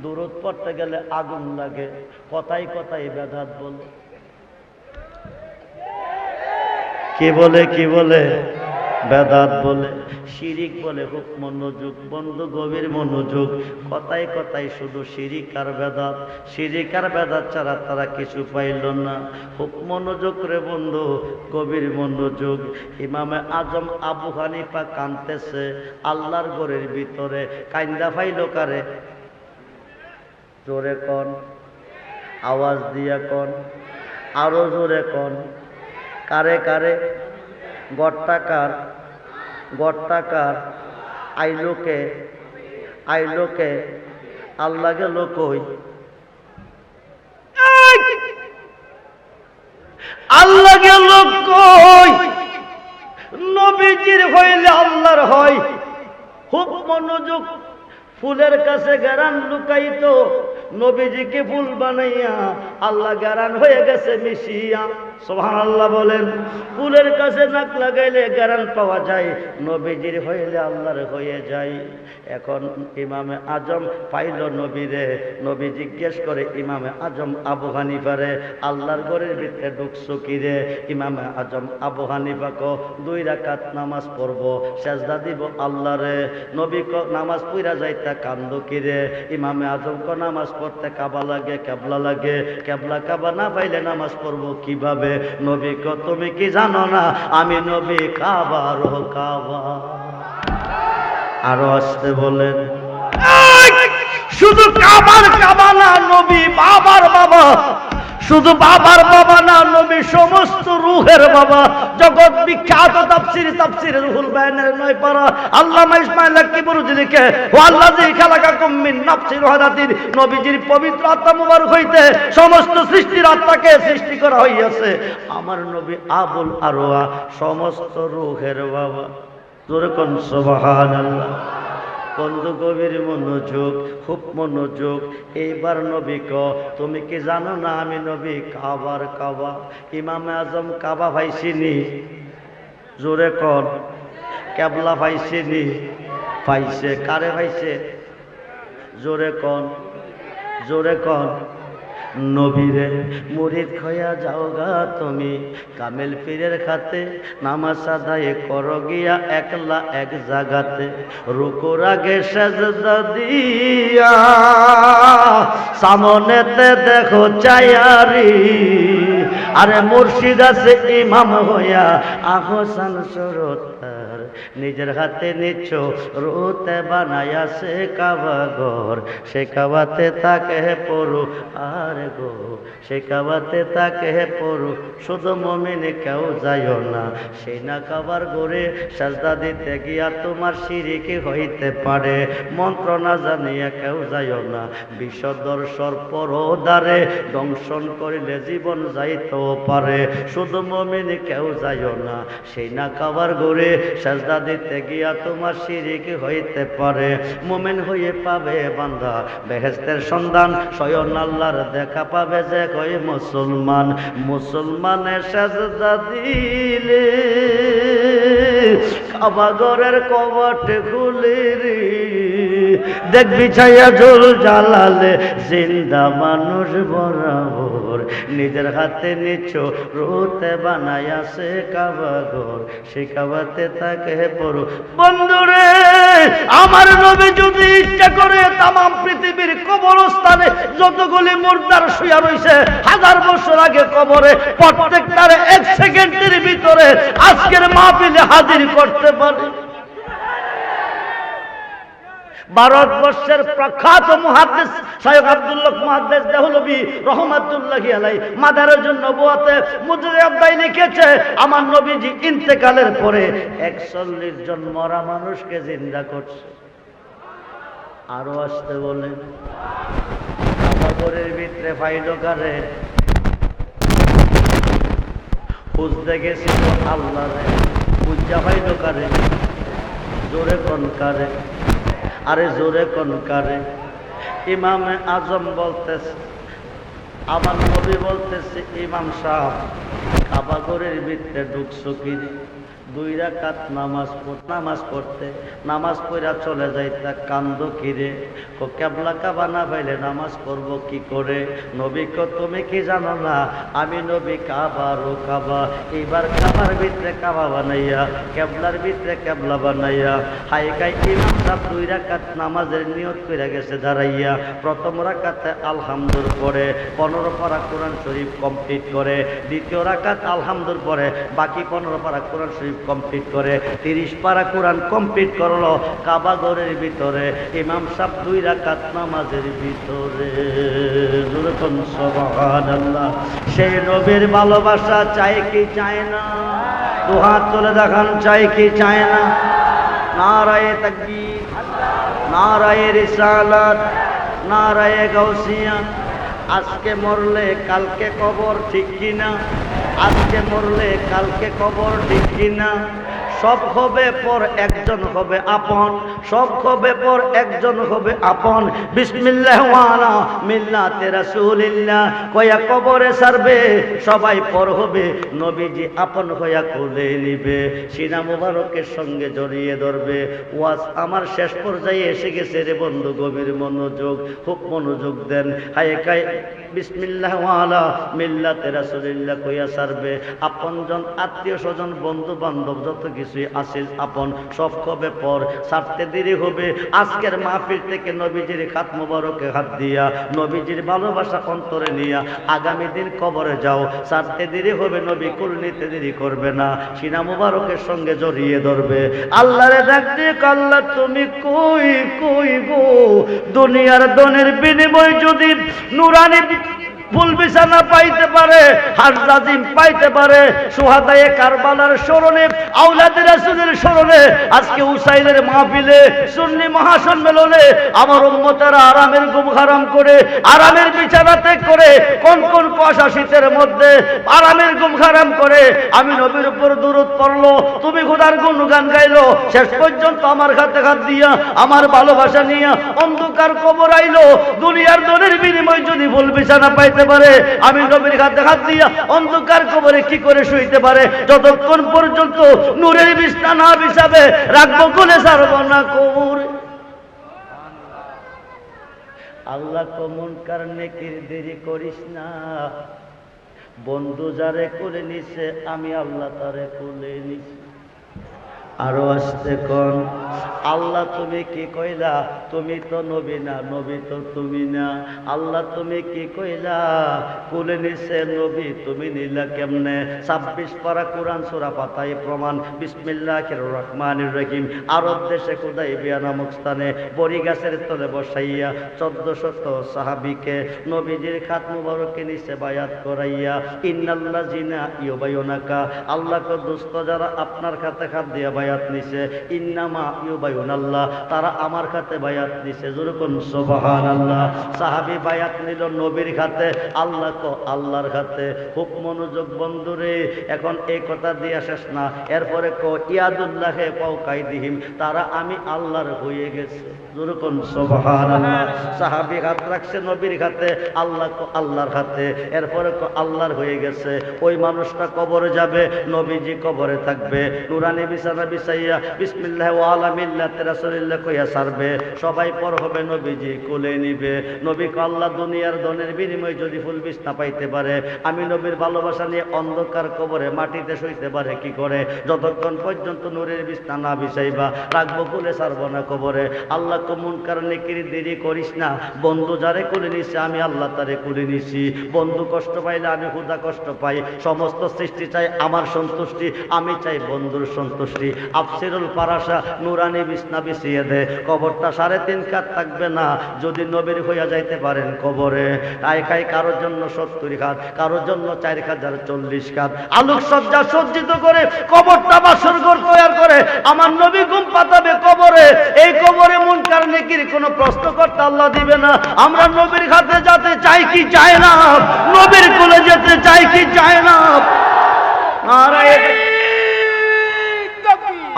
দুরূদ পড়তে গেলে আগুন লাগে, কথাই কথাই বেদাত বলে। কি বলে? কি বলে? বেদাত বলে, শিরিক বলে। খুব মনোযোগ বন্ধু, গভীর মনোযোগ। কথায় কথায় শুধু শিরিক আর বেদাত, শিরিক আর বেদাত ছাড়া তারা কিছু পাইল না। খুব মনোযোগ রে বন্ধু, গভীর মনোযোগ। ইমামে আজম আবু হানিফা কাঁদতেছে আল্লাহর ঘরের ভিতরে। কাইন্দা ফাইল কারে? জোরে কন, আওয়াজ দিয়া কন, আরো জোরে কন। কারে কারে? গট্টাকার, গট্টাকার। আইলোকে, আইলোকে। আল্লাহ গেল কই? আল্লাহ গেল কই? নবীজির হইলে আল্লাহর হয়। খুব মনোযোগ। ফুলের কাছে গ্যারান লুকাইতো, নবীজিকে ফুল বানাইয়া আল্লাহ গ্যারান হয়ে গেছে মিশিয়া। সুবহানাল্লাহ বলেন। ফুলের কাছে নাক লাগাইলে গ্যারান পাওয়া যায়, নবীজির হইলে আল্লাহর হয়ে যায়। এখন ইমামে আজম পাইল নবীরে। নবী জিজ্ঞেস করে ইমামে আজম আবু হানিফারে, আল্লাহর ঘরের ভিতরে ঢুকছো কি রে? ইমামে আজম আবু হানিফা কো 2 রাকাত নামাজ পড়বো, সেজদা দিব আল্লাহরে। নবী কো নামাজ পড়া যাইতা কান্দো কি রে? ইমামে আজম কো নামাজ পড়তে কাবা লাগে, কেবলা লাগে, কেবলা কাবা না পাইলে নামাজ পড়বো কিভাবে? নবী কো তুমি কি জানো না আমি নবী কাবার কাবা? আরো আসতে বলেন। শুধু কাবার কাবা না, নবী বাবার বাবা। শুধু বাবার বাবা না, নবী সমস্ত রূহের বাবা। জগৎ বিখ্যাত তাফসীর, তাফসীর রুহুল বায়ানের 9 পারা আল্লামা ইসমাঈল কিবরুজি লিখে, ওয়াল্লাযী খালাকাকুম মিন নাফসিন ওয়াহিদাতিন, নবীজির পবিত্র আত্মা মুবারক হইতে সমস্ত সৃষ্টির আত্মাকে সৃষ্টি করা হইয়াছে। আমার নবী আবুল আরওয়া, সমস্ত রূহের বাবা। জোরে কোন সুবহানাল্লাহ। বন্ধু গভীর মনোযোগ, খুব মনোযোগ। এইবার নবী ক তুমি কি জানো না আমি নবী কাবার কাবা? ইমামে আজম কাবা ভাইছিনি? জোরে কর। কেবলা পাইছে নি? পাইছে। কারে পাইছে? জোরে কন, জোরে কন। নবীরে মুরিদ খয়া যাওগা তুমি, কামেল পীরের খাতে নামাজ আদায় করো গিয়া একলা এক জাগাতে। রুকুর আগে সেজদা দিয়া সামনেতে দেখো চায়ারি, আরে মুর্শিদ আছে ইমাম হইয়া আহসান সুরতার, নিজের হাতে নিচ্ছ রুতে বানায়াছে কাবা ঘর, সে কাবাতে তাকে পড়ু আর গো, সে কাবাতে তাকে পড়ু। শুধু মুমিন কেউ যাইও না সেই না কাবার ঘরে সাজদা দিতে গিয়া তোমার শিরকি হইতে পারে। মন্ত্র না জানিয়া কেউ যাইও না বিষদর্শর পরদারে, দংশন করিলে জীবন যাইতেও পারে। শুধু মুমিন কেউ যাইও না সেই না কাবার ঘরে সাজদা দিতে গিয়া তোমার শিরকি হইতে পারে। মুমিন হয়ে পাবে বান্দা বেহেশতের সন্ধান, স্বয়ং আল্লাহর দেখা পাবে যে কই মুসলমান। মুসলমানের সাজদা দিলে কাবা ঘরের কবাট খুলে রে, দেখবি ছায়া জোর জালালে জিন্দা মানুষ বরাবর, নিজের হাতে নিচ্ছ রুতে বানায়াছে কাবা ঘর, সে কাবাতে তাকে পড়ো। বন্ধুরে আমার নবী যদি ইচ্ছা করে তামাম পৃথিবীর কবরস্থানে যতগুলি মুর্দার শুয়া রইছে 1000 বছর আগে কবরে, প্রত্যেকটার 1 সেকেন্ডের ভিতরে আজকের মাহফিলে হাজির করতে পারে। ভারতবর্ষের প্রখ্যাত মুহাদ্দিস শায়খ আব্দুল্লাহ মুহাদ্দিস দেহলভী রহমাতুল্লাহি আলাইহি মাদারেজুন নবুওয়াতে মুজাদ্দিদ লিখেছে, আমার নবীজি ইন্তেকালের পরে 41 জন মরা মানুষকে জিন্দা করছে। আরো আসতে বলেন। কবরের ভিতরে ফাইলো কারে খুঁজতে গেছিল আল্লাহরে, খুঁজা ফাইলো কারে? জোরে কোন কারে? আরে জোরে কোন কারে? ইমামে আজম বলতেছে, আমার নবী বলতেছে, ইমাম সাহেব কাবা ঘরের ভিতরে ঢুকছো কি? 2 রাকাত নামাজ পড়তে, নামাজ পড়া চলে যাইতা কান্দো কিরে? কো কেবলা কাবা না পাইলে নামাজ পড়ব কি করে? নবী কো তুমি কি জানো না আমি নবী কাবারও কাবা, এইবার কাবার ভিতরে কাবা বানাইয়া কেবলার ভিতরে কেবলা বানাইয়া হাই গাই ইমাম সাহেব 2 রাকাত নামাজের নিয়ত করে গেছে দাঁড়াইয়া। প্রথম রাকাতে আলহামদুর পড়ে 15 পারা কোরআন শরীফ কমপ্লিট করে, দ্বিতীয় রাকাত আলহামদুর পড়ে বাকি 15 পারা কোরআন শরীফ কমপ্লিট করে 30 পারা কোরআন কমপ্লিট করলো কাবা ঘরের ভিতরে। ইমাম সাহেব 2 রাকাত নামাজের ভিতরে। সুবহানাল্লাহ। সেই নবীর ভালোবাসা চাই কি চায় না? 2 হাত তুলে দেখান, চাই কি চায় না? নারায়ে তাকবীর, নারায়ে রিসালাত, নারায়ে গাউসিয়া। আজকে মরলে কালকে কবর, ঠিক কিনা? আজকে মরলে কালকে কবর, ঠিক কিনা? সব হবে পর একজন হবে আপন, সব হবে পর একজন হবে আপন। বিসমিল্লাহ ওয়ালা মিল্লাতে রাসূলিল্লাহ কয়া কবরে সারবে, সবাই পর হবে, নবীজি আপন হইয়া কোলে নিবে, সিনা মুবারকের সঙ্গে জড়িয়ে ধরবে। ওয়াজ আমার শেষ পর্যায়ে এসে গেছে রে বন্ধু, গভীর মনোযোগ, খুব মনোযোগ দেন। হায় কাই বিসমিল্লাহ ওয়ালা মিল্লাতে রাসূলিল্লাহ কইয়া সারবে। আপনজন, আত্মীয় স্বজন, বন্ধু বান্ধব যত কিছুই আছে আপন, সব কবে পর, ছাড়তে দেরি হবে। আজকের মাহফিল থেকে নবীজির হাত মোবারকে হাত দিয়া নবীজির ভালোবাসা অন্তরে নিয়া আগামী দিন কবরে যাও, ছাড়তে দেরি হবে, নবী কুল নিতে দেরি করবে না, সিনা মুবারকের সঙ্গে জড়িয়ে ধরবে। আল্লাহরে ডাক দিয়ে, আল্লাহ তুমি কই কই গো? দুনিয়ার দনের বিনিময় যদি নুরানি ফুল বিছানা পাইতে পারে, হারজাজিম পাইতে পারে, সুহাদায়ে কারবালার স্মরণে, আওলাদে রাসূলের স্মরণে, আজকে উসাইলের মাহফিলে, সুন্নি মহাসম্মেলনে আমার উম্মতেরা আরামের ঘুম হারাম করে, আরামের বিছানা ত্যাগ করে, কোন কোন কুয়াশা শীতের মধ্যে আরামের ঘুম হারাম করে আমি নবীর উপর দুরূদ পড়লো, তুমি খোদার গুণগান গাইলো, শেষ পর্যন্ত আমার হাতে হাত দিয়া আমার ভালোবাসা নিয়া অন্ধকার কবর আইলো। দুনিয়ার দনের বিনিময় যদি ফুল বিছানা পাইতে পারে? আমি নবীর হাতে হাত দিয়া অন্ধকার কবরে কি করে শুইতে পারে? যতক্ষণ পর্যন্ত নূরের বিছনা না বিছাবে রাখবো কোলে, ছাড়বো না কবর। আল্লাহ কমন কারণে কি দেরি করিস না, বন্ধু যারে কোলে নিছে আমি আল্লাহ তারে কোলে নিছি। আরো আসতে কোন আল্লাহ তুমি কি কইলা? তুমি তো নবী না, নবী তো তুমি না। আল্লাহ তুমি কি কইলা? কোলে নিছে নবী, তুমি নিলা কেমনে? 26 পারা কোরআন সূরা ফাতিহা প্রমাণ। বিসমিল্লাহির রহমানির রহিম। আরব দেশে হুদাইবিয়া নামক স্থানে বড়ি গাছের তলে বসাইয়া 1400 সাহাবীকে নবীজির খাত মুবারকে নিচে বায়াত করাইয়া ইন্নাল্লাযিনা ইউবাইয়ুনাকা, আল্লাহ কো দোস্ত যারা আপনার খাতে খাত দিয়া বায়াত নিছে, ইন্নামা ইউবাইয়ুনাল্লাহ, তারা আমার খাতে বায়াত নিছে। যেরকম সুবহানাল্লাহ। সাহাবী বায়াত নিল নবীর খাতে, আল্লাহ কো আল্লাহর খাতে। খুব মনোযোগ বন্ধুরে, এখন এই কথা দিয়া শেষ না, এরপরে কো ইয়াদুল্লাহে ফাওকাইদিহিম, তারা আমি আল্লাহর হয়ে গেছে। যেরকম সুবহানাল্লাহ। সাহাবী হাত রাখছে নবীর খাতে, আল্লাহ কো আল্লাহর খাতে, এরপরে কো আল্লাহর হয়ে গেছে। ওই মানুষটা কবরে যাবে, নবীজি কবরে থাকবে, নুরানি বিছানা বিছাইয়া বিসমিল্লাহ ওয়া আলা মিল্লাতি রাসূলিল্লাহ কইয়া ছাড়বে। সবাই পর হবে, নবীজি কোলে নিবে। নবী কো আল্লাহ দুনিয়ার ধনের বিনিময়ে যদি ফুল বিছনা পাইতে পারে, আমি নবীর ভালোবাসা নিয়ে অন্ধকার কবরে মাটিতে শুইতে পারে কি করে? যতক্ষণ পর্যন্ত নূরের বিছনা না বিছাইবা রাখবো কোলে, ছাড়বো না কবরে। আল্লাহ কো মুনকার নেকির দেরি করিস না, বন্ধু যারে কোলে নিছে আমি আল্লাহ তারে কোলে নিছি। বন্ধু কষ্ট পাইলে আমি খুদা কষ্ট পাই। সমস্ত সৃষ্টি চাই আমার সন্তুষ্টি, আমি চাই বন্ধুর সন্তুষ্টি। আফসিরুল ফারাসা নুরানি বিছনা বিছিয়ে দে, কবরটা 3.5 কাত থাকবে না যদি নবীর হইয়া যাইতে পারেন কবরে। তাই খাই কারোর জন্য 70 কাত, কারোর জন্য 4040 কাত। আলোক সজ্জা সজ্জিত করে কবরটা বাসর ঘর তৈরি করে আমার নবী ঘুম পাতাবে কবরে। এই কবরে মুনকার নেকির কোনো প্রশ্ন করতে আল্লাহ দিবে না। আমরা নবীর কাছে যেতে চাই কি চাই না? নবীর কোলে যেতে চাই কি চাই না?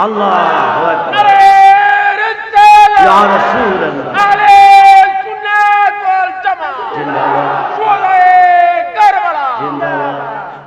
আল্লাহু আকবার, ইয়া রাসূলুল্লাহ, সুন্নাত ওয়াল জামাত, জিন্দাবাদ, কারবালা, জিন্দাবাদ।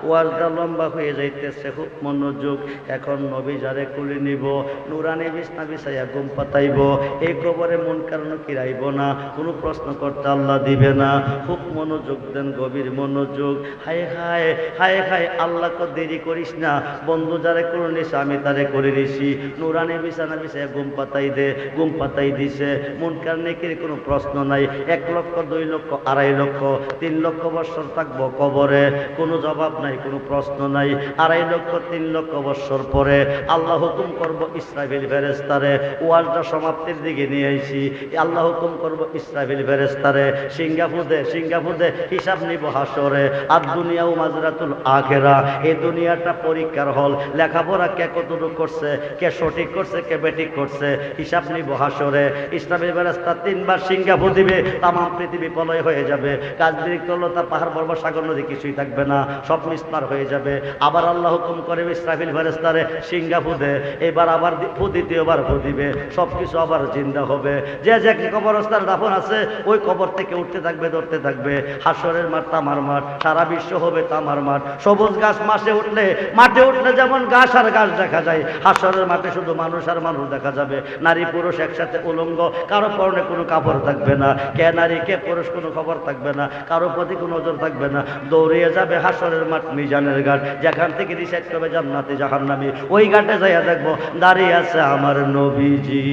ওয়াজটা লম্বা হয়ে যাইতেছে, খুব মনোযোগ। এখন নবী যারে কোলে নিব, নুরানি বিছনা বিছাইয়া ঘুম পাতাইব, এই কবরে মুনকার নাকির আইব না, কোনো প্রশ্ন করতে আল্লাহ দিবে না। খুব মনোযোগ দেন, গভীর মনোযোগ। হায় হায় হায় হায়, আল্লাহ কো দেরি করিস না, বন্ধু যারে কোলে নিছে আমি তারে কোলে নিছি। নুরানি বিছানা বিছাইয়া ঘুম পাতাই দে, ঘুম পাতাই দিছে। মুনকার নাকির কোনো প্রশ্ন নাই। 1 লক্ষ 2 লক্ষ 2.5 লক্ষ 3 লক্ষ বছর থাকবো কবরে, কোনো জবাব নাই, কোনো প্রশ্ন নাই। 2.5 লক্ষ 3 লক্ষ বছর পরে আল্লাহ হুকুম করব ইসরাফিল ফেরেশতারে, ওয়াজটা সমাপ্তির দিকে নিয়ে আইছি। আল্লাহ হুকুম করব ইসরাফিল ফেরেশতারে, সিঙ্গাপুরে হিসাব নিব হাসরে। আর দুনিয়াও মাজরাতুল আখিরা, এই দুনিয়াটা পরীক্ষার হল। লেখাপড়া কে কতটুকু করছে, কে সঠিক করছে, কে বেঠিক করছে, হিসাব নিব হাসরে। ইসরাফিল ফেরেশতা 3 বার সিঙ্গাপুর দিবে, তাম পৃথিবী প্রলয় হয়ে যাবে। কাজ বিরিক্তলতা, পাহাড় পর্বত, সাগর নদী কিছুই থাকবে না, সব মিসমার হয়ে যাবে। আবার আল্লাহ হুকুম করে ইসরাফিল ফেরেশতারে সিঙ্গাপুর দে, এবার আবার দ্বিতীয়বার ফু দিবে, সবকিছু আবার জিন্দা হবে। যে যে কবরস্থান দাফন আছে ওই কবর থেকে উঠতে থাকবে, ধরতে থাকবে। হাসরের মাঠ তামার মাঠ, সারা বিশ্ব হবে তামার মাঠ। সবুজ গাছ মাঠে উঠলে যেমন ঘাস আর ঘাস দেখা যায়, হাসরের মাঠে শুধু মানুষ আর মানুষ দেখা যাবে। নারী পুরুষ একসাথে উলঙ্গ, কারো পরনে কোনো কাপড় থাকবে না, কে নারী কে পুরুষ কোনো খবর থাকবে না, কারো প্রতি কোনো নজর থাকবে না। দৌড়িয়ে যাবে হাসরের মাঠ, মিজানের ঘাট, যেখান থেকে ডিসাইড করবে জান্নাতি জাহান্নামী। ওই ঘাটে যাইয়া দেখবো দাঁড়িয়ে আছে আমার নবীজি।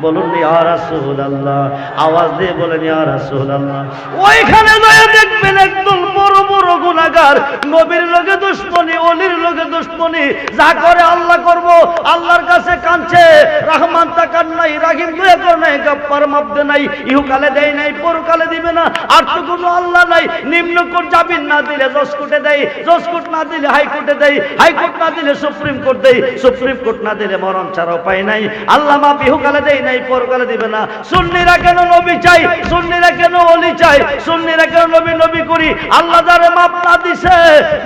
বলুন ইয়া রাসূলুল্লাহ, আওয়াজ দিয়ে বলেন ইয়া রাসূলুল্লাহ। ওইখানে যাইয়া দেখবেন একদম বড় বড় গুনাহগার, নবীর লগে দুশমনী, ওলির লগে দুশমনী, যা করে আল্লাহ করব, আল্লাহর কাছে কাঁদছে। রহমান তাকান নাই, রাহিম দয়া করে নাই, গফফার মাফ দে নাই, ইহকালে দেয় নাই, পরকালে দিবে না, আর তো কোনো আল্লাহ নাই। নিম্ন কোর্ট জামিন না দিলে জজ কোর্টে দেয়, জজ কোর্ট না দিলে হাইকোর্টে দেয়, হাইকোর্ট না দিলে সুপ্রিম কোর্ট দেয়, সুপ্রিম কোর্ট না দিলে মরণ ছাড়া উপায় নাই। আল্লাহ মাফ ইহকালে দেয় নাই, পরকালে দিবে না। সুন্নিরা কেন নবী চাই, সুন্নিরা কেন ওলি চাই, সুন্নিরা কেন নবী নবী করি? আল্লাহ যারে মাফ না দিয়ে হাদিসে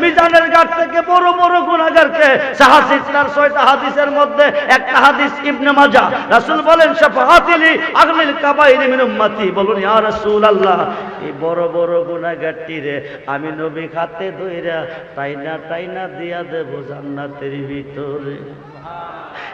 মিজানের ঘাট থেকে বড় বড় গুনাহগারকে সাহাসিতার 6টা হাদিসের মধ্যে একটা হাদিস ইবনে মাজাহ, রাসূল বলেন শাফাআতিলি আগলিল কাবাইর মিন উম্মতি। বলুন ইয়া রাসূলুল্লাহ, এই বড় বড় গুনাহগারটিরে আমি নবী হাতে ধইরা টাইনা টাইনা দিয়া দেব জান্নাতের ভিতরে।